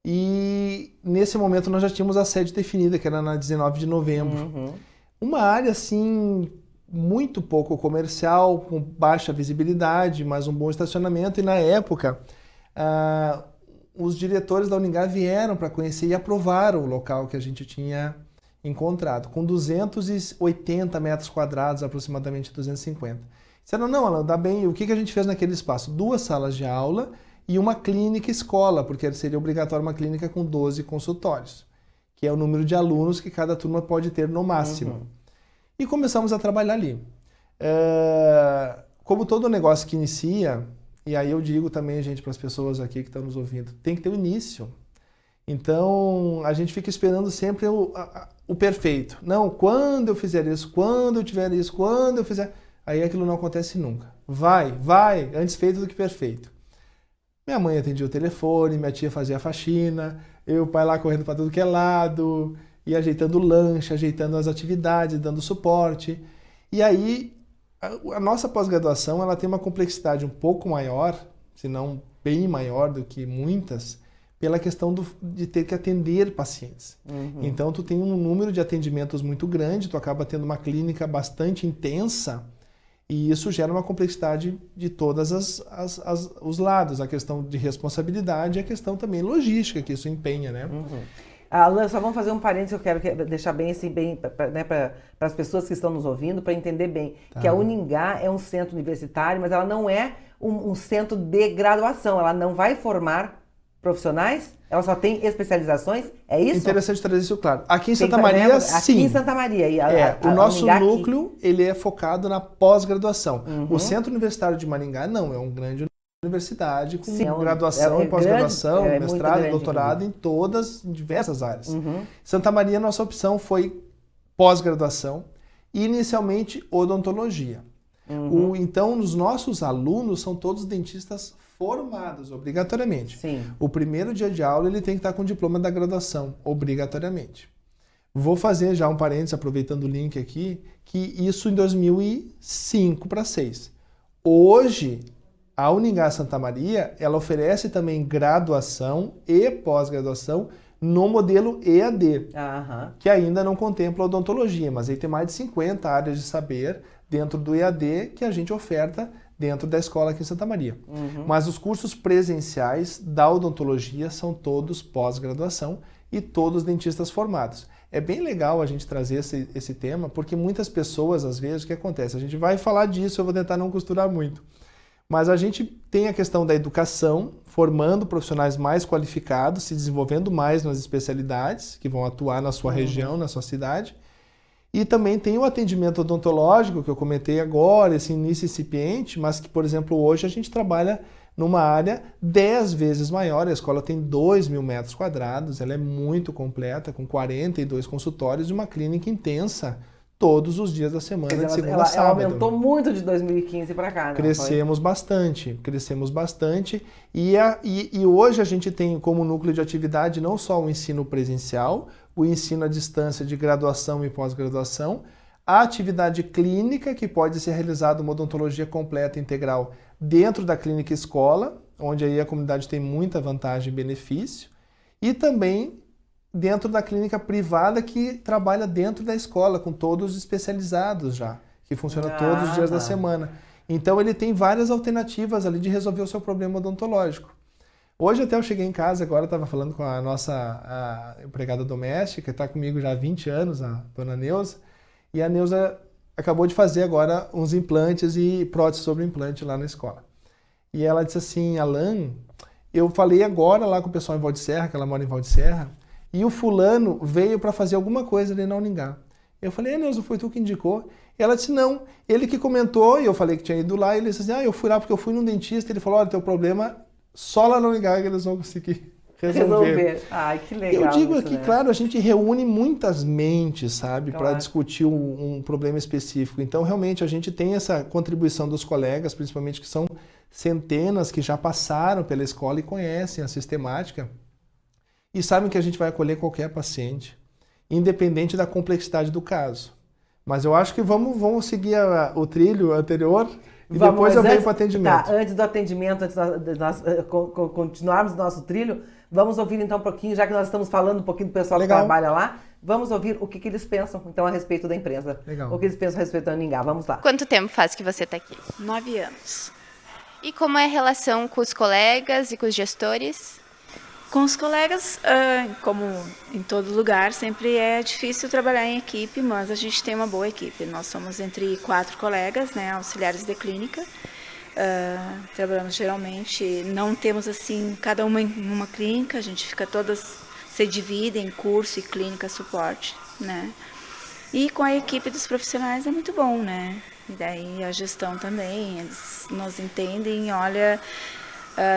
E nesse momento nós já tínhamos a sede definida, que era na 19 de novembro. Uhum. Uma área assim, muito pouco comercial, com baixa visibilidade, mas um bom estacionamento. E na época, os diretores da Uningá vieram para conhecer e aprovaram o local que a gente tinha encontrado, com 280 metros quadrados, aproximadamente 250. Disseram, não, Alain, dá bem. E o que a gente fez naquele espaço? 2 salas de aula e uma clínica escola, porque seria obrigatório uma clínica com 12 consultórios, que é o número de alunos que cada turma pode ter no máximo. Uhum. E começamos a trabalhar ali. Como todo negócio que inicia, e aí eu digo também, gente, para as pessoas aqui que estão nos ouvindo, tem que ter um início. Então, a gente fica esperando sempre o perfeito. Não, quando eu fizer isso, quando eu tiver isso, quando eu fizer... Aí aquilo não acontece nunca. Vai, antes feito do que perfeito. Minha mãe atendia o telefone, minha tia fazia a faxina, o pai lá correndo para tudo que é lado, e ajeitando o lanche, ajeitando as atividades, dando suporte. E aí, a nossa pós-graduação ela tem uma complexidade um pouco maior, se não bem maior do que muitas, pela questão de ter que atender pacientes. Uhum. Então, tu tem um número de atendimentos muito grande, tu acaba tendo uma clínica bastante intensa, e isso gera uma complexidade de todos os lados, a questão de responsabilidade e a questão também logística que isso empenha, né? Uhum. Alain, só vamos fazer um parênteses, eu quero deixar bem assim, né, para as pessoas que estão nos ouvindo, para entender bem, que a Uningá é um centro universitário, mas ela não é um centro de graduação, ela não vai formar profissionais, ela só tem especializações, é isso? Interessante trazer isso claro. Aqui em Santa Maria, sim. Aqui em Santa Maria. E o nosso núcleo, ele é focado na pós-graduação. Uhum. O Centro Universitário de Maringá não, é uma grande universidade com graduação e pós-graduação, mestrado, doutorado em diversas áreas. Uhum. Santa Maria, nossa opção foi pós-graduação e inicialmente odontologia. Uhum. Então, os nossos alunos são todos dentistas formados, obrigatoriamente. Sim. O primeiro dia de aula ele tem que estar com o diploma da graduação, obrigatoriamente. Vou fazer já um parênteses, aproveitando o link aqui, que isso em 2005 para 2006. Hoje, a Uningá Santa Maria, ela oferece também graduação e pós-graduação no modelo EAD, que ainda não contempla odontologia, mas aí tem mais de 50 áreas de saber dentro do EAD que a gente oferta dentro da escola aqui em Santa Maria. Uhum. Mas os cursos presenciais da odontologia são todos pós-graduação e todos dentistas formados. É bem legal a gente trazer esse tema, porque muitas pessoas, às vezes, o que acontece? A gente vai falar disso, eu vou tentar não costurar muito. Mas a gente tem a questão da educação, formando profissionais mais qualificados, se desenvolvendo mais nas especialidades, que vão atuar na sua região, na sua cidade. E também tem o atendimento odontológico, que eu comentei agora, esse início incipiente, mas que, por exemplo, hoje a gente trabalha numa área 10 vezes maior. A escola tem 2.000 metros quadrados, ela é muito completa, com 42 consultórios e uma clínica intensa todos os dias da semana, de segunda a sábado. Ela aumentou muito de 2015 para cá, né? Crescemos bastante. E hoje a gente tem como núcleo de atividade não só o ensino presencial, o ensino à distância de graduação e pós-graduação, a atividade clínica, que pode ser realizada uma odontologia completa e integral dentro da clínica escola, onde aí a comunidade tem muita vantagem e benefício, e também dentro da clínica privada que trabalha dentro da escola, com todos especializados já, que funciona todos os dias da semana. Então ele tem várias alternativas ali de resolver o seu problema odontológico. Hoje até eu cheguei em casa, agora estava falando com a nossa empregada doméstica, está comigo já há 20 anos, a dona Neuza, e a Neuza acabou de fazer agora uns implantes e próteses sobre implante lá na escola. e ela disse assim, Alan, eu falei agora lá com o pessoal em Val de Serra, que ela mora em Val de Serra, e o fulano veio para fazer alguma coisa ali na Uningá. Eu falei, Neuza, foi tu que indicou? E ela disse, não, ele que comentou, e eu falei que tinha ido lá, e ele disse assim, eu fui lá porque eu fui num dentista, ele falou, olha, teu problema só lá no Uningá que eles vão conseguir resolver. Ai, que legal. Eu digo isso, aqui, né? claro, a gente reúne muitas mentes, sabe, Claro. para discutir um problema específico. Então, realmente, a gente tem essa contribuição dos colegas, principalmente que são centenas que já passaram pela escola e conhecem a sistemática e sabem que a gente vai acolher qualquer paciente, independente da complexidade do caso. Mas eu acho que vamos seguir o trilho anterior e depois eu venho para o atendimento. Tá, antes do atendimento, antes de nós continuarmos o nosso trilho, vamos ouvir então um pouquinho, já que nós estamos falando um pouquinho do pessoal Legal. que trabalha lá, vamos ouvir o que eles pensam então a respeito da empresa. Legal. O que eles pensam a respeito da Uningá. Vamos lá. Quanto tempo faz que você está aqui? 9 anos. E como é a relação com os colegas e com os gestores? Com os colegas, como em todo lugar, sempre é difícil trabalhar em equipe, mas a gente tem uma boa equipe. Nós somos entre 4 colegas, né, auxiliares de clínica. Trabalhamos geralmente, não temos assim, cada uma em uma clínica, a gente fica todas, se divide em curso e clínica suporte, né. E com a equipe dos profissionais é muito bom, né. E daí a gestão também, eles nos entendem, olha...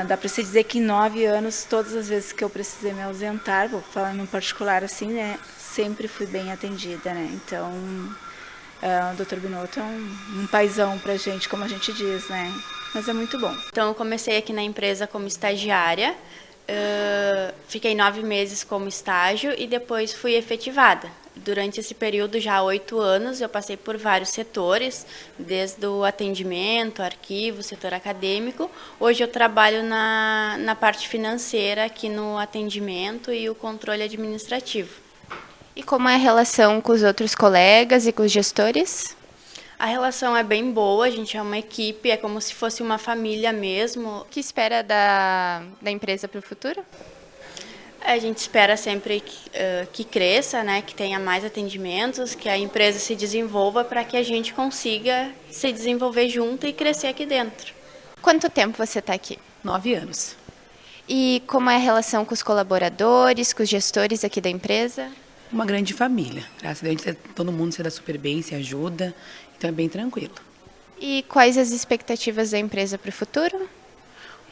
dá para se dizer que em 9 anos, todas as vezes que eu precisei me ausentar, vou falar no particular assim, né, sempre fui bem atendida, né, então o Dr. Binotto é um paizão pra gente, como a gente diz, né, mas é muito bom. Então eu comecei aqui na empresa como estagiária, fiquei 9 meses como estágio e depois fui efetivada. Durante esse período, já há 8 anos, eu passei por vários setores, desde o atendimento, arquivo, setor acadêmico. Hoje eu trabalho na parte financeira, aqui no atendimento e o controle administrativo. E como é a relação com os outros colegas e com os gestores? A relação é bem boa, a gente é uma equipe, é como se fosse uma família mesmo. O que espera da empresa para o futuro? A gente espera sempre que cresça, né, que tenha mais atendimentos, que a empresa se desenvolva para que a gente consiga se desenvolver junto e crescer aqui dentro. Quanto tempo você está aqui? 9 anos. E como é a relação com os colaboradores, com os gestores aqui da empresa? Uma grande família. Graças a Deus, todo mundo se dá super bem, se ajuda, então é bem tranquilo. E quais as expectativas da empresa para o futuro?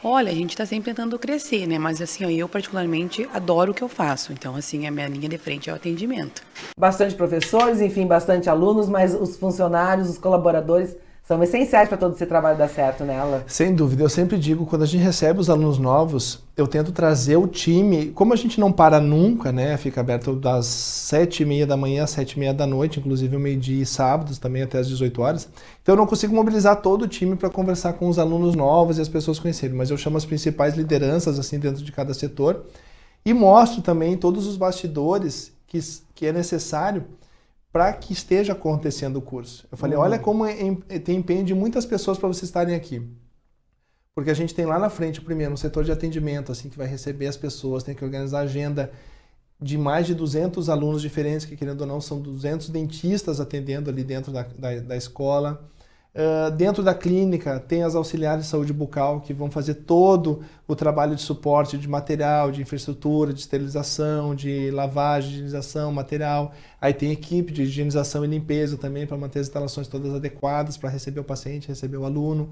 Olha, a gente está sempre tentando crescer, né? Mas assim, eu particularmente adoro o que eu faço. Então, assim, a minha linha de frente é o atendimento. Bastante professores, enfim, bastante alunos, mas os funcionários, os colaboradores são essenciais para todo esse trabalho dar certo, né, Alan? Sem dúvida, eu sempre digo, quando a gente recebe os alunos novos, eu tento trazer o time, como a gente não para nunca, né, fica aberto das 7h30 da manhã às 7h30 da noite, inclusive o meio-dia e sábados também até às 18 horas, então eu não consigo mobilizar todo o time para conversar com os alunos novos e as pessoas conhecerem, mas eu chamo as principais lideranças assim dentro de cada setor e mostro também todos os bastidores que é necessário para que esteja acontecendo o curso. Eu falei, olha como tem empenho de muitas pessoas para vocês estarem aqui. Porque a gente tem lá na frente, primeiro, um setor de atendimento, assim, que vai receber as pessoas, tem que organizar a agenda de mais de 200 alunos diferentes, que querendo ou não, são 200 dentistas atendendo ali dentro da escola. Dentro da clínica, tem as auxiliares de saúde bucal, que vão fazer todo o trabalho de suporte de material, de infraestrutura, de esterilização, de lavagem, de higienização, material. Aí tem equipe de higienização e limpeza também, para manter as instalações todas adequadas, para receber o paciente, receber o aluno.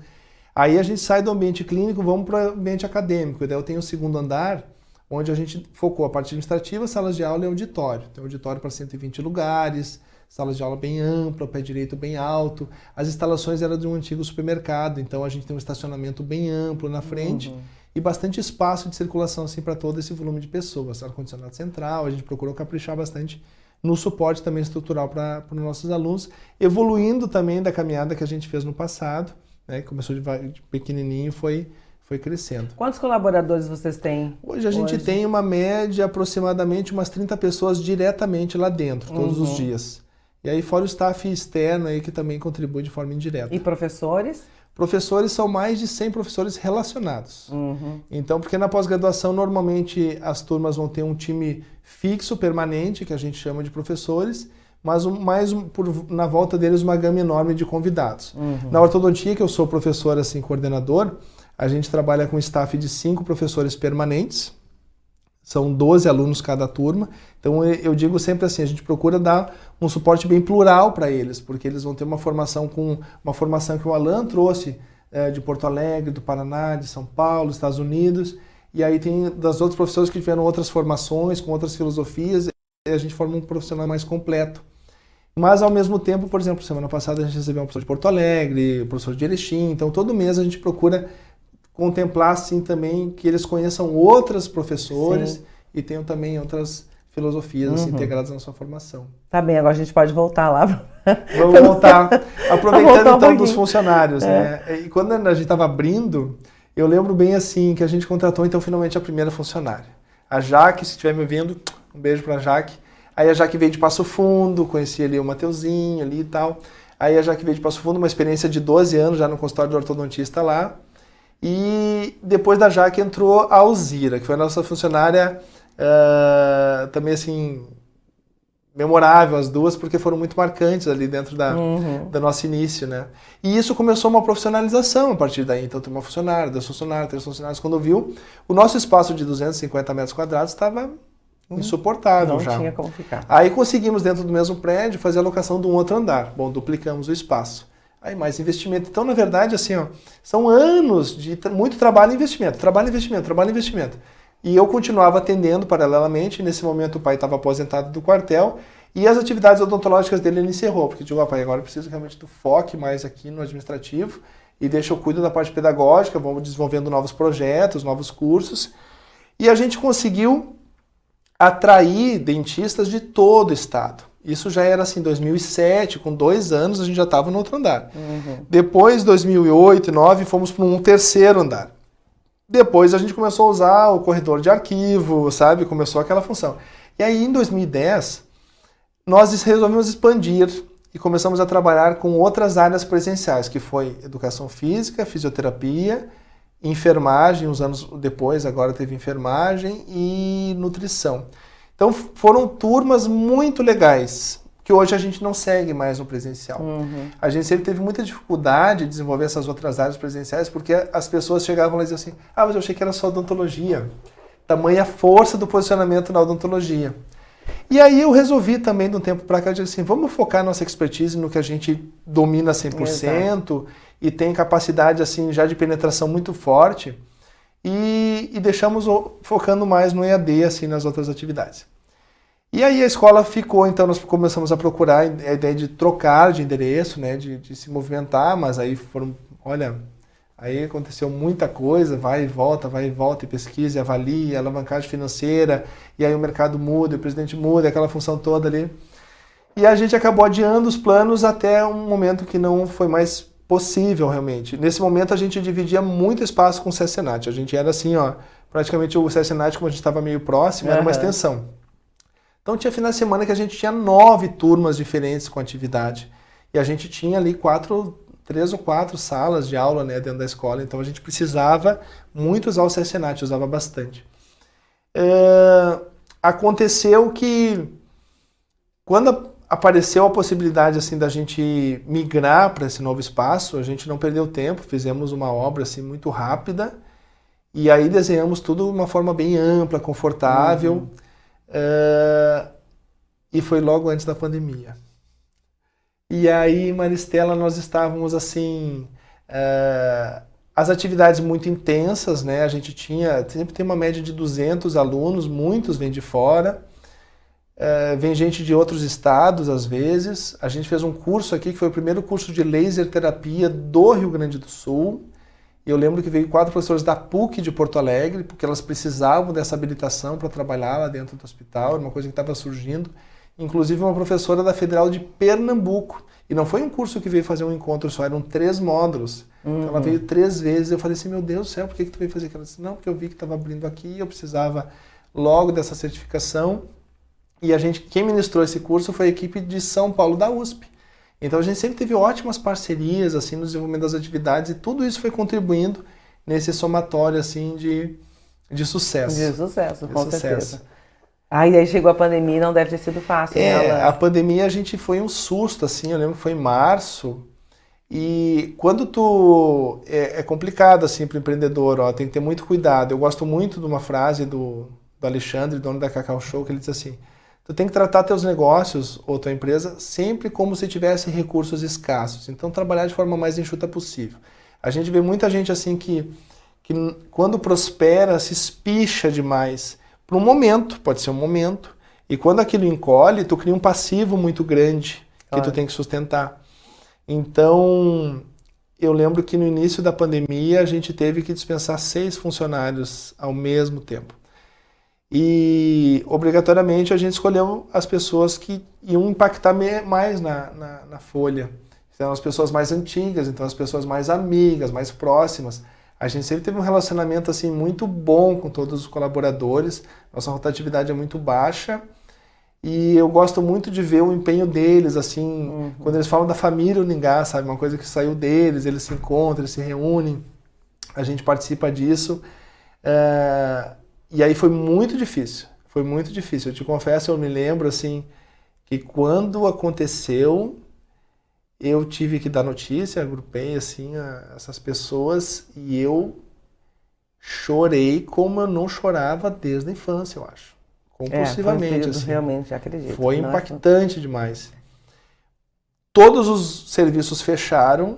Aí a gente sai do ambiente clínico, vamos para o ambiente acadêmico. E daí eu tenho o segundo andar, onde a gente focou a parte administrativa, salas de aula e auditório. Tem auditório para 120 lugares, salas de aula bem ampla, o pé direito bem alto. As instalações eram de um antigo supermercado, então a gente tem um estacionamento bem amplo na frente e bastante espaço de circulação assim, para todo esse volume de pessoas. Ar-condicionado central, a gente procurou caprichar bastante no suporte também estrutural para os nossos alunos, evoluindo também da caminhada que a gente fez no passado, né? Começou de pequenininho e foi crescendo. Quantos colaboradores vocês têm? Hoje a gente tem uma média, aproximadamente umas 30 pessoas diretamente lá dentro, todos os dias. E aí fora o staff externo aí que também contribui de forma indireta. E professores? Professores são mais de 100 professores relacionados. Então, porque na pós-graduação normalmente as turmas vão ter um time fixo, permanente, que a gente chama de professores, mas na volta deles uma gama enorme de convidados. Na ortodontia, que eu sou professor assim, coordenador, A gente trabalha com staff de 5 professores permanentes, são 12 alunos cada turma. Então eu digo sempre assim, a gente procura dar um suporte bem plural para eles, porque eles vão ter uma formação que o Alan trouxe de Porto Alegre, do Paraná, de São Paulo, Estados Unidos, e aí tem das outros professores que tiveram outras formações, com outras filosofias, e a gente forma um profissional mais completo. Mas ao mesmo tempo, por exemplo, semana passada a gente recebeu um professor de Porto Alegre, um professor de Erechim, então todo mês a gente procura contemplar assim também que eles conheçam outros professores. Sim. E tenham também outras filosofias assim, integradas na sua formação. Tá bem, agora a gente pode voltar lá. Vamos voltar, aproveitando então dos funcionários, né? E quando a gente estava abrindo, eu lembro bem assim que a gente contratou então finalmente a primeira funcionária. A Jaque, se estiver me ouvindo, um beijo para a Jaque. Aí a Jaque veio de Passo Fundo, conheci ali o Mateuzinho ali e tal. Aí a Jaque veio de Passo Fundo, uma experiência de 12 anos já no consultório de ortodontista lá. E depois da Jaque entrou a Alzira, que foi a nossa funcionária também assim, memorável as duas, porque foram muito marcantes ali dentro do nosso início, né? E isso começou uma profissionalização a partir daí. Então tem uma funcionária, 2 funcionários, 3 funcionários. Quando viu, o nosso espaço de 250 metros quadrados estava insuportável já. Não tinha como ficar. Aí conseguimos, dentro do mesmo prédio, fazer a locação de um outro andar. Bom, duplicamos o espaço. Aí mais investimento. Então, na verdade, assim, ó, são anos de muito trabalho e investimento. Trabalho e investimento, trabalho e investimento. E eu continuava atendendo paralelamente. Nesse momento o pai estava aposentado do quartel e as atividades odontológicas dele ele encerrou, porque eu digo, pai, agora eu preciso realmente do foco mais aqui no administrativo e deixa eu cuido da parte pedagógica, vamos desenvolvendo novos projetos, novos cursos. E a gente conseguiu atrair dentistas de todo o estado. Isso já era assim, 2007, com 2 anos a gente já estava no outro andar. Depois, 2008, 2009, fomos para um terceiro andar. Depois a gente começou a usar o corredor de arquivo, sabe? Começou aquela função. E aí em 2010, nós resolvemos expandir e começamos a trabalhar com outras áreas presenciais, que foi educação física, fisioterapia, enfermagem, uns anos depois agora teve enfermagem e nutrição. Então foram turmas muito legais, que hoje a gente não segue mais no presencial. A gente sempre teve muita dificuldade de desenvolver essas outras áreas presenciais, porque as pessoas chegavam lá e diziam assim, mas eu achei que era só odontologia. Tamanha força do posicionamento na odontologia. E aí eu resolvi também, de um tempo para cá, dizer assim, vamos focar nossa expertise no que a gente domina 100%, exato, e tem capacidade assim já de penetração muito forte, e deixamos focando mais no EAD, assim, nas outras atividades. E aí a escola ficou, então nós começamos a procurar a ideia de trocar de endereço, né, de se movimentar, mas aí aí aconteceu muita coisa, vai e volta, e pesquisa, e avalia, e alavancagem financeira, e aí o mercado muda, o presidente muda, aquela função toda ali. E a gente acabou adiando os planos até um momento que não foi mais possível realmente. Nesse momento a gente dividia muito espaço com o CSNAT, a gente era assim, ó, praticamente o CSNAT, como a gente estava meio próximo, era uma extensão. Então tinha final de semana que a gente tinha 9 turmas diferentes com atividade. E a gente tinha ali 3 ou 4 salas de aula, né, dentro da escola. Então a gente precisava muito usar o CSNAT, usava bastante. Aconteceu que quando apareceu a possibilidade assim, da gente migrar para esse novo espaço, a gente não perdeu tempo, fizemos uma obra assim, muito rápida. E aí desenhamos tudo de uma forma bem ampla, confortável. E foi logo antes da pandemia. E aí, Maristela, nós estávamos assim, as atividades muito intensas, né? A gente sempre tem uma média de 200 alunos, muitos vêm de fora, vem gente de outros estados às vezes. A gente fez um curso aqui, que foi o primeiro curso de laser terapia do Rio Grande do Sul. E eu lembro que veio 4 professores da PUC de Porto Alegre, porque elas precisavam dessa habilitação para trabalhar lá dentro do hospital, era uma coisa que estava surgindo. Inclusive uma professora da Federal de Pernambuco. E não foi um curso que veio fazer um encontro só, eram 3 módulos. Então ela veio 3 vezes, eu falei assim, meu Deus do céu, por que tu veio fazer aquilo? Ela disse, não, porque eu vi que estava abrindo aqui, eu precisava logo dessa certificação. E quem ministrou esse curso foi a equipe de São Paulo da USP. Então a gente sempre teve ótimas parcerias assim, no desenvolvimento das atividades e tudo isso foi contribuindo nesse somatório assim, de sucesso. De sucesso, com certeza. Aí chegou a pandemia e não deve ter sido fácil. A pandemia a gente foi um susto, assim, eu lembro que foi em março E quando tu... É complicado, assim, para o empreendedor, ó, tem que ter muito cuidado. Eu gosto muito de uma frase do Alexandre, dono da Cacau Show, que ele diz assim: tu tem que tratar teus negócios ou tua empresa sempre como se tivesse recursos escassos. Então, trabalhar de forma mais enxuta possível. A gente vê muita gente assim que quando prospera, se espicha demais. Por um momento, pode ser um momento. E quando aquilo encolhe, tu cria um passivo muito grande que tu tem que sustentar. Então, eu lembro que no início da pandemia, a gente teve que dispensar 6 funcionários ao mesmo tempo. E, obrigatoriamente, a gente escolheu as pessoas que iam impactar mais na folha. Então, as pessoas mais antigas, então as pessoas mais amigas, mais próximas. A gente sempre teve um relacionamento assim, muito bom com todos os colaboradores. Nossa rotatividade é muito baixa. E eu gosto muito de ver o empenho deles, assim, quando eles falam da família Uningá, sabe? Uma coisa que saiu deles, eles se encontram, eles se reúnem, a gente participa disso. E aí foi muito difícil, Eu te confesso, eu me lembro, assim, que quando aconteceu, eu tive que dar notícia, agrupei, assim, essas pessoas, e eu chorei como eu não chorava desde a infância, eu acho. Compulsivamente, foi um assim. realmente, acredito. Foi impactante demais. Todos os serviços fecharam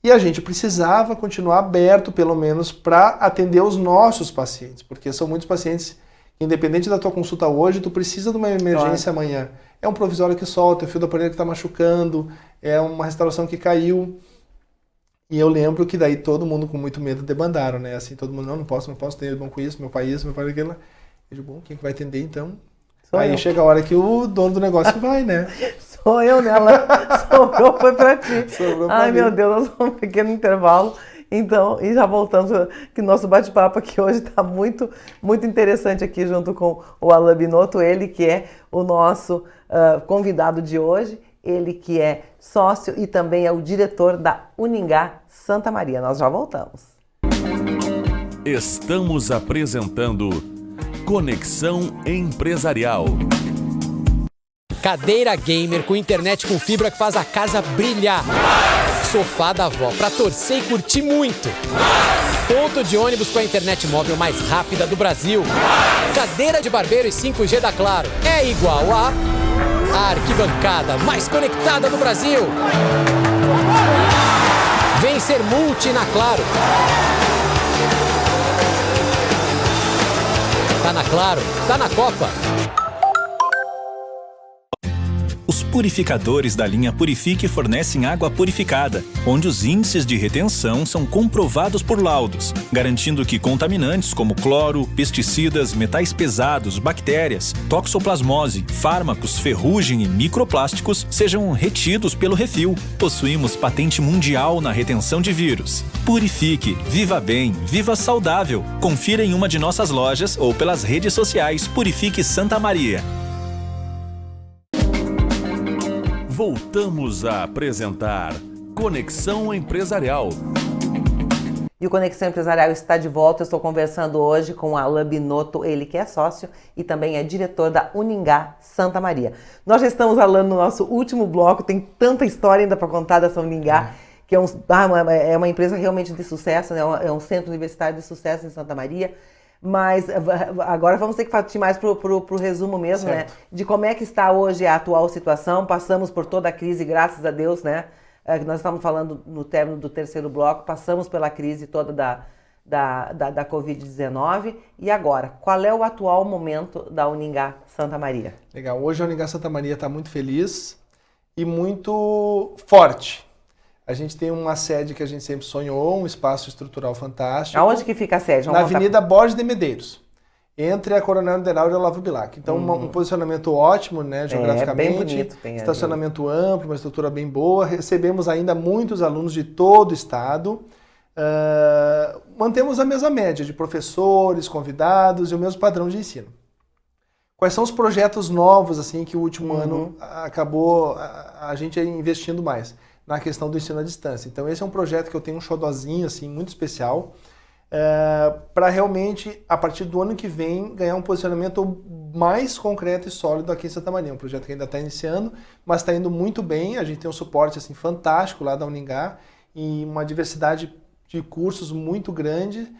e a gente precisava continuar aberto, pelo menos, para atender os nossos pacientes, porque são muitos pacientes que, independente da tua consulta hoje, tu precisa de uma emergência amanhã. É um provisório que solta, é o fio da parede que está machucando, é uma restauração que caiu. E eu lembro que daí todo mundo com muito medo debandaram, né? Assim, todo mundo, não posso ter bom com isso, meu pai aquilo. Eu digo, bom, quem que vai atender então? Aí chega a hora que o dono do negócio vai, né? Sou eu, né? Sobrou, foi pra ti. Sobrou pra Ai, mim. meu Deus, nós vamos um pequeno intervalo. Então, e já voltamos, que nosso bate-papo aqui hoje está muito, muito interessante aqui junto com o Alain Binotto, ele que é o nosso convidado de hoje, ele que é sócio e também é o diretor da Uningá Santa Maria. Nós já voltamos. Estamos apresentando Conexão Empresarial. Cadeira gamer com internet com fibra que faz a casa brilhar. Sofá da avó pra torcer e curtir muito. Ponto de ônibus com a internet móvel mais rápida do Brasil. Cadeira de barbeiro e 5G da Claro é igual a arquibancada mais conectada do Brasil. Vem ser multi na Claro. Tá na Claro, tá na Copa. Os purificadores da linha Purifique fornecem água purificada, onde os índices de retenção são comprovados por laudos, garantindo que contaminantes como cloro, pesticidas, metais pesados, bactérias, toxoplasmose, fármacos, ferrugem e microplásticos sejam retidos pelo refil. Possuímos patente mundial na retenção de vírus. Purifique, viva bem, viva saudável. Confira em uma de nossas lojas ou pelas redes sociais Purifique Santa Maria. Voltamos a apresentar Conexão Empresarial. E o Conexão Empresarial está de volta. Eu estou conversando hoje com o Alain Binotto, ele que é sócio e também é diretor da Uningá Santa Maria. Nós já estamos, Alain, no nosso último bloco, tem tanta história ainda para contar dessa Uningá, que é uma empresa realmente de sucesso, né? É um centro universitário de sucesso em Santa Maria. Mas agora vamos ter que partir mais para o resumo mesmo, certo, né? De como é que está hoje a atual situação. Passamos por toda a crise, graças a Deus, né? Nós estamos falando no término do terceiro bloco, passamos pela crise toda da Covid-19. E agora, qual é o atual momento da Uningá Santa Maria? Legal, hoje a Uningá Santa Maria está muito feliz e muito forte. A gente tem uma sede que a gente sempre sonhou, um espaço estrutural fantástico. Aonde que fica a sede? Na Avenida Borges de Medeiros, entre a Coronel Underau e a Olavo Bilac. Então, um posicionamento ótimo, né, geograficamente. Bem bonito, tem estacionamento amplo, uma estrutura bem boa. Recebemos ainda muitos alunos de todo o estado. Mantemos a mesma média de professores, convidados e o mesmo padrão de ensino. Quais são os projetos novos, assim, que o último ano acabou a gente investindo mais? Na questão do ensino à distância. Então esse é um projeto que eu tenho um xodozinho assim, muito especial. para realmente, a partir do ano que vem, ganhar um posicionamento mais concreto e sólido aqui em Santa Maria. Um projeto que ainda está iniciando, mas está indo muito bem. A gente tem um suporte assim, fantástico lá da Uningá e uma diversidade de cursos muito grande.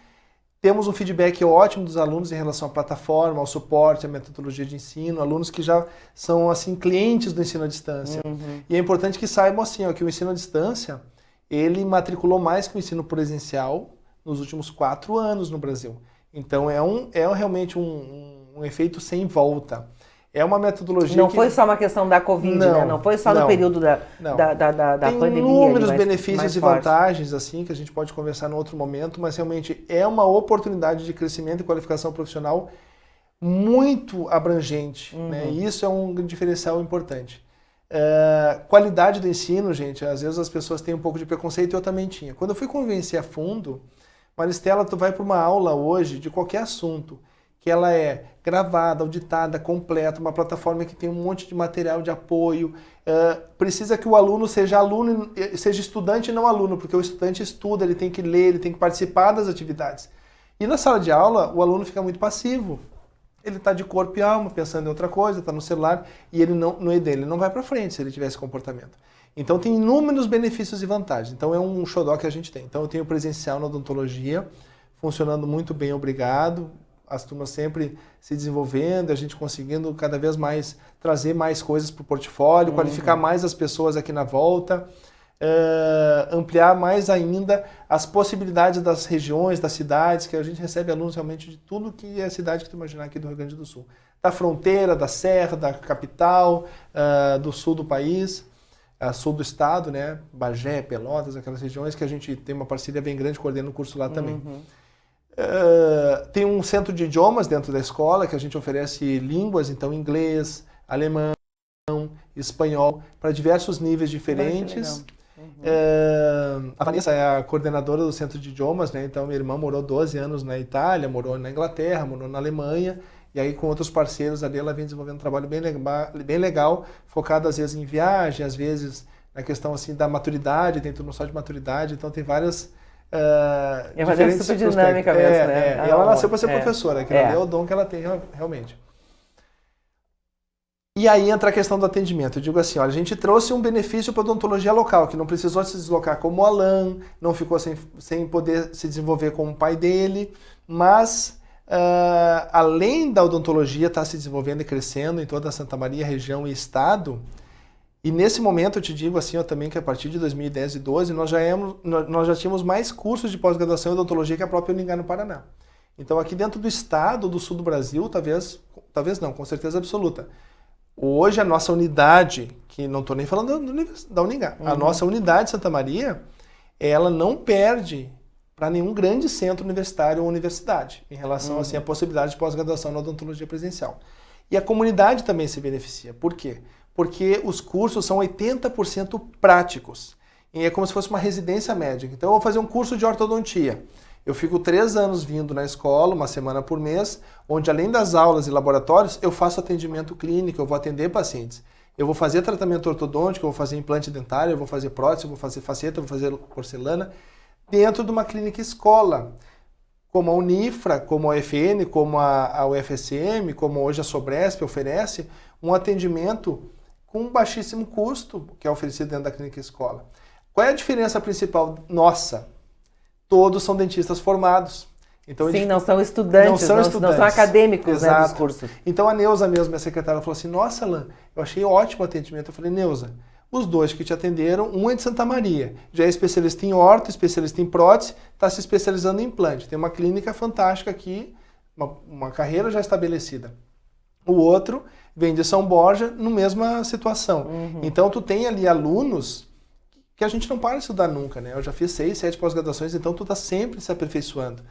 Temos um feedback ótimo dos alunos em relação à plataforma, ao suporte, à metodologia de ensino, alunos que já são assim, clientes do ensino à distância. E é importante que saibam assim, que o ensino à distância, ele matriculou mais que o ensino presencial nos últimos 4 anos no Brasil. Então é realmente um efeito sem volta. É uma metodologia Não foi só uma questão da Covid, né? Não foi só no período da pandemia. Tem inúmeros benefícios e vantagens, assim, que a gente pode conversar em outro momento, mas realmente é uma oportunidade de crescimento e qualificação profissional muito abrangente, né? E isso é um diferencial importante. Qualidade do ensino, gente, às vezes as pessoas têm um pouco de preconceito e eu também tinha. Quando eu fui convencer a fundo, Maristela, tu vai para uma aula hoje de qualquer assunto, que ela é gravada, auditada, completa, uma plataforma que tem um monte de material de apoio. Precisa que o aluno, seja estudante e não aluno, porque o estudante estuda, ele tem que ler, ele tem que participar das atividades. E na sala de aula, o aluno fica muito passivo. Ele está de corpo e alma, pensando em outra coisa, está no celular, e ele ele não vai para frente se ele tiver esse comportamento. Então tem inúmeros benefícios e vantagens. Então é um xodó que a gente tem. Então eu tenho presencial na odontologia, funcionando muito bem, obrigado. As turmas sempre se desenvolvendo, a gente conseguindo cada vez mais trazer mais coisas para o portfólio, qualificar mais as pessoas aqui na volta, ampliar mais ainda as possibilidades das regiões, das cidades, que a gente recebe alunos realmente de tudo que é cidade que tu imaginar aqui do Rio Grande do Sul. Da fronteira, da serra, da capital, do sul do país, sul do estado, né? Bagé, Pelotas, aquelas regiões que a gente tem uma parceria bem grande, coordena o curso lá também. Tem um centro de idiomas dentro da escola, que a gente oferece línguas, então inglês, alemão, espanhol, para diversos níveis diferentes. A Vanessa é a coordenadora do centro de idiomas, né? Então minha irmã morou 12 anos na Itália, morou na Inglaterra, morou na Alemanha, e aí com outros parceiros ali ela vem desenvolvendo um trabalho bem legal, focado às vezes em viagem, às vezes na questão assim da maturidade, tem turno só de maturidade, então tem várias é uma super dinâmica mesmo, né? E ela nasceu para ser professora, que é o dom que ela tem realmente. E aí entra a questão do atendimento. Eu digo assim, olha, a gente trouxe um benefício para a odontologia local, que não precisou se deslocar como o Alan, não ficou sem poder se desenvolver como o pai dele, mas além da odontologia estar se desenvolvendo e crescendo em toda a Santa Maria, região e estado, e nesse momento eu te digo assim, também que a partir de 2010 e 2012 nós já tínhamos mais cursos de pós-graduação em odontologia que a própria Uningá no Paraná. Então aqui dentro do estado, do sul do Brasil, talvez não, com certeza absoluta. Hoje a nossa unidade, que não estou nem falando da Uningá, a nossa unidade de Santa Maria, ela não perde para nenhum grande centro universitário ou universidade, em relação assim, à possibilidade de pós-graduação na odontologia presencial. E a comunidade também se beneficia. Por quê? Porque os cursos são 80% práticos. E é como se fosse uma residência médica. Então eu vou fazer um curso de ortodontia. Eu fico 3 anos vindo na escola, 1 semana por mês, onde além das aulas e laboratórios, eu faço atendimento clínico, eu vou atender pacientes. Eu vou fazer tratamento ortodôntico, eu vou fazer implante dentário, eu vou fazer prótese, eu vou fazer faceta, eu vou fazer porcelana, dentro de uma clínica escola, como a Unifra, como a UFN, como a UFSM, como hoje a Sobresp oferece, um atendimento com baixíssimo custo, que é oferecido dentro da clínica escola. Qual é a diferença principal nossa? Todos são dentistas formados. Então, sim, não são estudantes, não são acadêmicos, né, dos cursos. Então a Neuza mesmo, minha secretária, falou assim, nossa, Alan, eu achei ótimo o atendimento. Eu falei, Neuza, os 2 que te atenderam, um é de Santa Maria, já é especialista em orto, especialista em prótese, está se especializando em implante. Tem uma clínica fantástica aqui, uma carreira já estabelecida. O outro vem de São Borja, na mesma situação. Então tu tem ali alunos que a gente não para de estudar nunca, né? Eu já fiz 6, 7 pós-graduações, então tu está sempre se aperfeiçoando.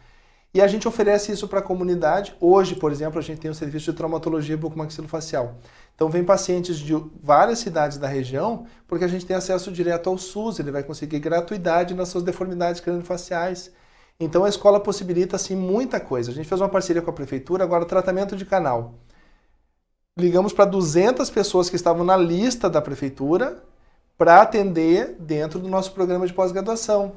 E a gente oferece isso para a comunidade. Hoje, por exemplo, a gente tem um serviço de traumatologia bucomaxilofacial. Então vem pacientes de várias cidades da região, porque a gente tem acesso direto ao SUS, ele vai conseguir gratuidade nas suas deformidades craniofaciais. Então a escola possibilita assim muita coisa. A gente fez uma parceria com a prefeitura, agora tratamento de canal. Ligamos para 200 pessoas que estavam na lista da prefeitura para atender dentro do nosso programa de pós-graduação.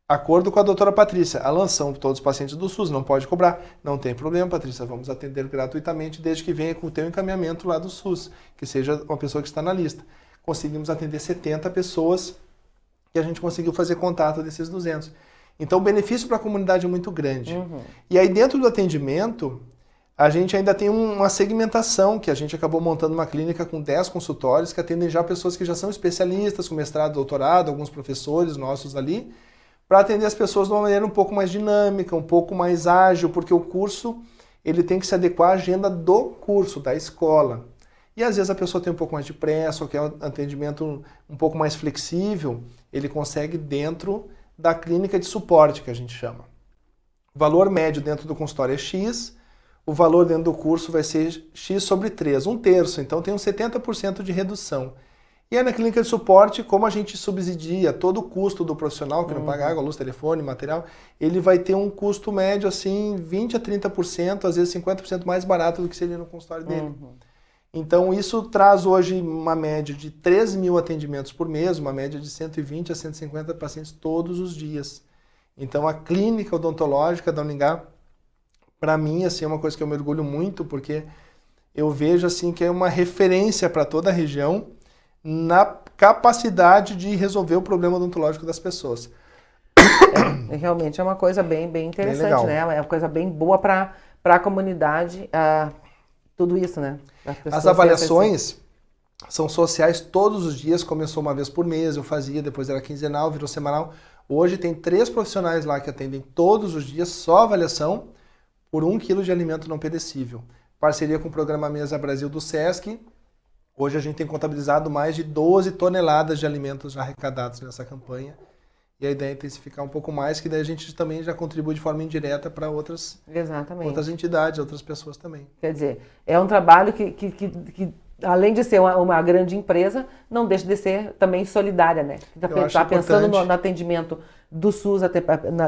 Acordo com a doutora Patrícia. Alan, são todos pacientes do SUS, não pode cobrar. Não tem problema, Patrícia, vamos atender gratuitamente, desde que venha com o teu encaminhamento lá do SUS, que seja uma pessoa que está na lista. Conseguimos atender 70 pessoas e a gente conseguiu fazer contato desses 200. Então, o benefício para a comunidade é muito grande. E aí, dentro do atendimento, a gente ainda tem uma segmentação, que a gente acabou montando uma clínica com 10 consultórios, que atendem já pessoas que já são especialistas, com mestrado, doutorado, alguns professores nossos ali, para atender as pessoas de uma maneira um pouco mais dinâmica, um pouco mais ágil, porque o curso ele tem que se adequar à agenda do curso, da escola. E às vezes a pessoa tem um pouco mais de pressa, ou quer um atendimento um pouco mais flexível, ele consegue dentro da clínica de suporte, que a gente chama. O valor médio dentro do consultório é X, o valor dentro do curso vai ser X sobre 3, 1/3, então tem uns 70% de redução. E aí na clínica de suporte, como a gente subsidia todo o custo do profissional, que não paga água, luz, telefone, material, ele vai ter um custo médio assim, 20% a 30%, às vezes 50% mais barato do que seria no consultório dele. Então isso traz hoje uma média de 3 mil atendimentos por mês, uma média de 120 a 150 pacientes todos os dias. Então a clínica odontológica da Uningá, para mim, assim, é uma coisa que eu me orgulho muito, porque eu vejo assim que é uma referência para toda a região na capacidade de resolver o problema odontológico das pessoas. Realmente é uma coisa bem interessante, bem né? É uma coisa bem boa para a comunidade, tudo isso, né? As avaliações são sociais todos os dias, começou uma vez por mês, eu fazia, depois era quinzenal, virou semanal. Hoje tem 3 profissionais lá que atendem todos os dias, só avaliação, por 1 quilo de alimento não perecível. Parceria com o Programa Mesa Brasil do SESC. Hoje a gente tem contabilizado mais de 12 toneladas de alimentos já arrecadados nessa campanha. E a ideia é intensificar um pouco mais, que daí a gente também já contribui de forma indireta para outras entidades, outras pessoas também. Quer dizer, é um trabalho que além de ser uma grande empresa, não deixa de ser também solidária, né? Está pensando no atendimento do SUS,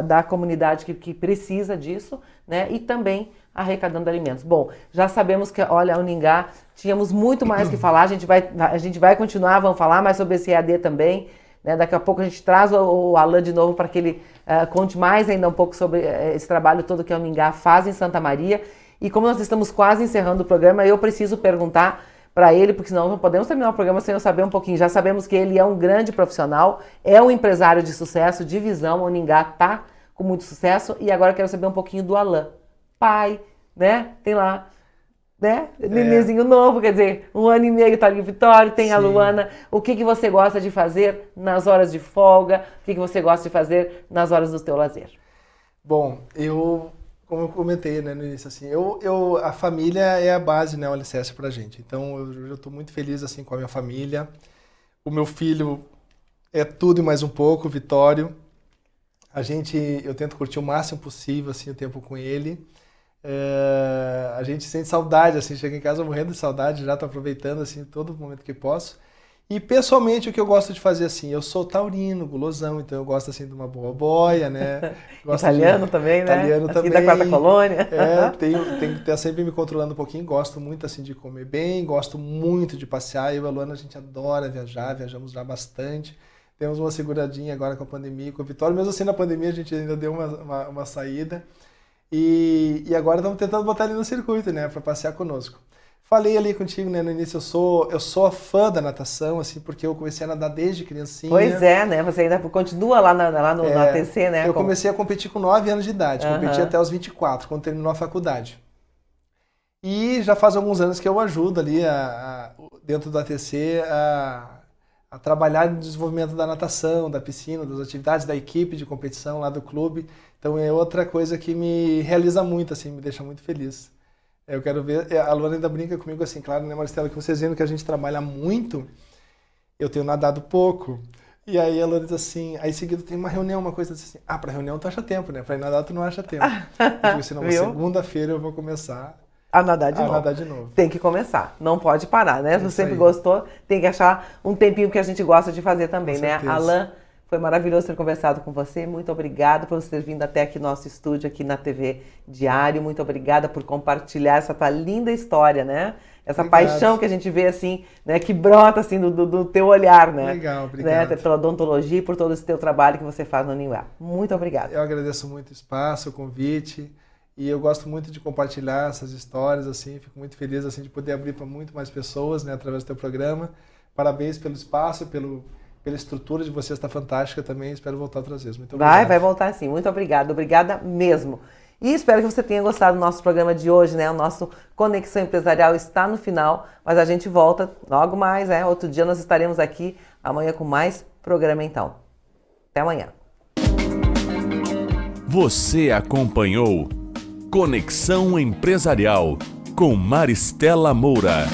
da comunidade que precisa disso, né? E também arrecadando alimentos. Bom, já sabemos que, olha, a Uningá, tínhamos muito mais que falar, a gente vai continuar, vamos falar mais sobre esse EAD também, né? Daqui a pouco a gente traz o Alan de novo para que ele conte mais ainda um pouco sobre esse trabalho todo que a Uningá faz em Santa Maria. E como nós estamos quase encerrando o programa, eu preciso perguntar para ele, porque senão não podemos terminar o programa sem eu saber um pouquinho. Já sabemos que ele é um grande profissional, é um empresário de sucesso, de visão, o Uningá está com muito sucesso, e agora eu quero saber um pouquinho do Alan. Pai, né? Tem lá, né? Nenenzinho novo, quer dizer, 1 ano e meio tá ali o Vitório, tem a Luana. O que você gosta de fazer nas horas de folga? O que você gosta de fazer nas horas do teu lazer? Bom, como eu comentei, né, no início, assim, a família é a base, né, o alicerce pra gente. Então, eu estou muito feliz, assim, com a minha família. O meu filho é tudo e mais um pouco, o Vitório. Eu tento curtir o máximo possível, assim, o tempo com ele. A gente sente saudade, assim, chega em casa morrendo de saudade, já tô aproveitando, assim, todo momento que posso. E, pessoalmente, o que eu gosto de fazer, assim, eu sou taurino, gulosão, então eu gosto, assim, de uma boa boia, né? Italiano também, né? Italiano aqui também. Da Quarta Colônia. Tenho que estar sempre me controlando um pouquinho, gosto muito, assim, de comer bem, gosto muito de passear. Eu e a Luana, a gente adora viajar, viajamos já bastante. Temos uma seguradinha agora com a pandemia, com o Vitório. Mesmo assim, na pandemia, a gente ainda deu uma saída. E agora estamos tentando botar ele no circuito, né, para passear conosco. Falei ali contigo, né, no início, eu sou fã da natação, assim, porque eu comecei a nadar desde criancinha. Pois é, né, você ainda continua lá no ATC, né? Eu comecei a competir com 9 anos de idade, competi até os 24, quando terminou a faculdade. E já faz alguns anos que eu ajudo ali, dentro do ATC, a trabalhar no desenvolvimento da natação, da piscina, das atividades da equipe de competição lá do clube. Então é outra coisa que me realiza muito, assim, me deixa muito feliz. Eu quero ver, a Luana ainda brinca comigo assim, claro, né, Maristela, que vocês viram que a gente trabalha muito, eu tenho nadado pouco, e aí a Luana diz assim, aí em seguida tem uma reunião, uma coisa assim, pra reunião tu acha tempo, né, pra ir nadar tu não acha tempo. Eu digo assim, não, segunda-feira eu vou começar a nadar de novo. Tem que começar, não pode parar, né, se você sempre gostou, tem que achar um tempinho que a gente gosta de fazer também, né, Alan, Foi maravilhoso ter conversado com você. Muito obrigada por você ter vindo até aqui no nosso estúdio, aqui na TV Diário. Muito obrigada por compartilhar essa tua linda história, né? Essa paixão que a gente vê, assim, né? Que brota, assim, do teu olhar, né? Legal, obrigado. Né? Pela odontologia e por todo esse teu trabalho que você faz no Uningá. Muito obrigada. Eu agradeço muito o espaço, o convite. E eu gosto muito de compartilhar essas histórias, assim. Fico muito feliz, assim, de poder abrir para muito mais pessoas, né? Através do teu programa. Parabéns pelo espaço, pela estrutura de vocês, está fantástica também. Espero voltar outras vezes. Muito obrigado. Vai voltar sim. Muito obrigada. Obrigada mesmo. E espero que você tenha gostado do nosso programa de hoje, né? O nosso Conexão Empresarial está no final, mas a gente volta logo mais, né? Outro dia nós estaremos aqui, amanhã com mais programa então. Até amanhã. Você acompanhou Conexão Empresarial com Maristela Moura.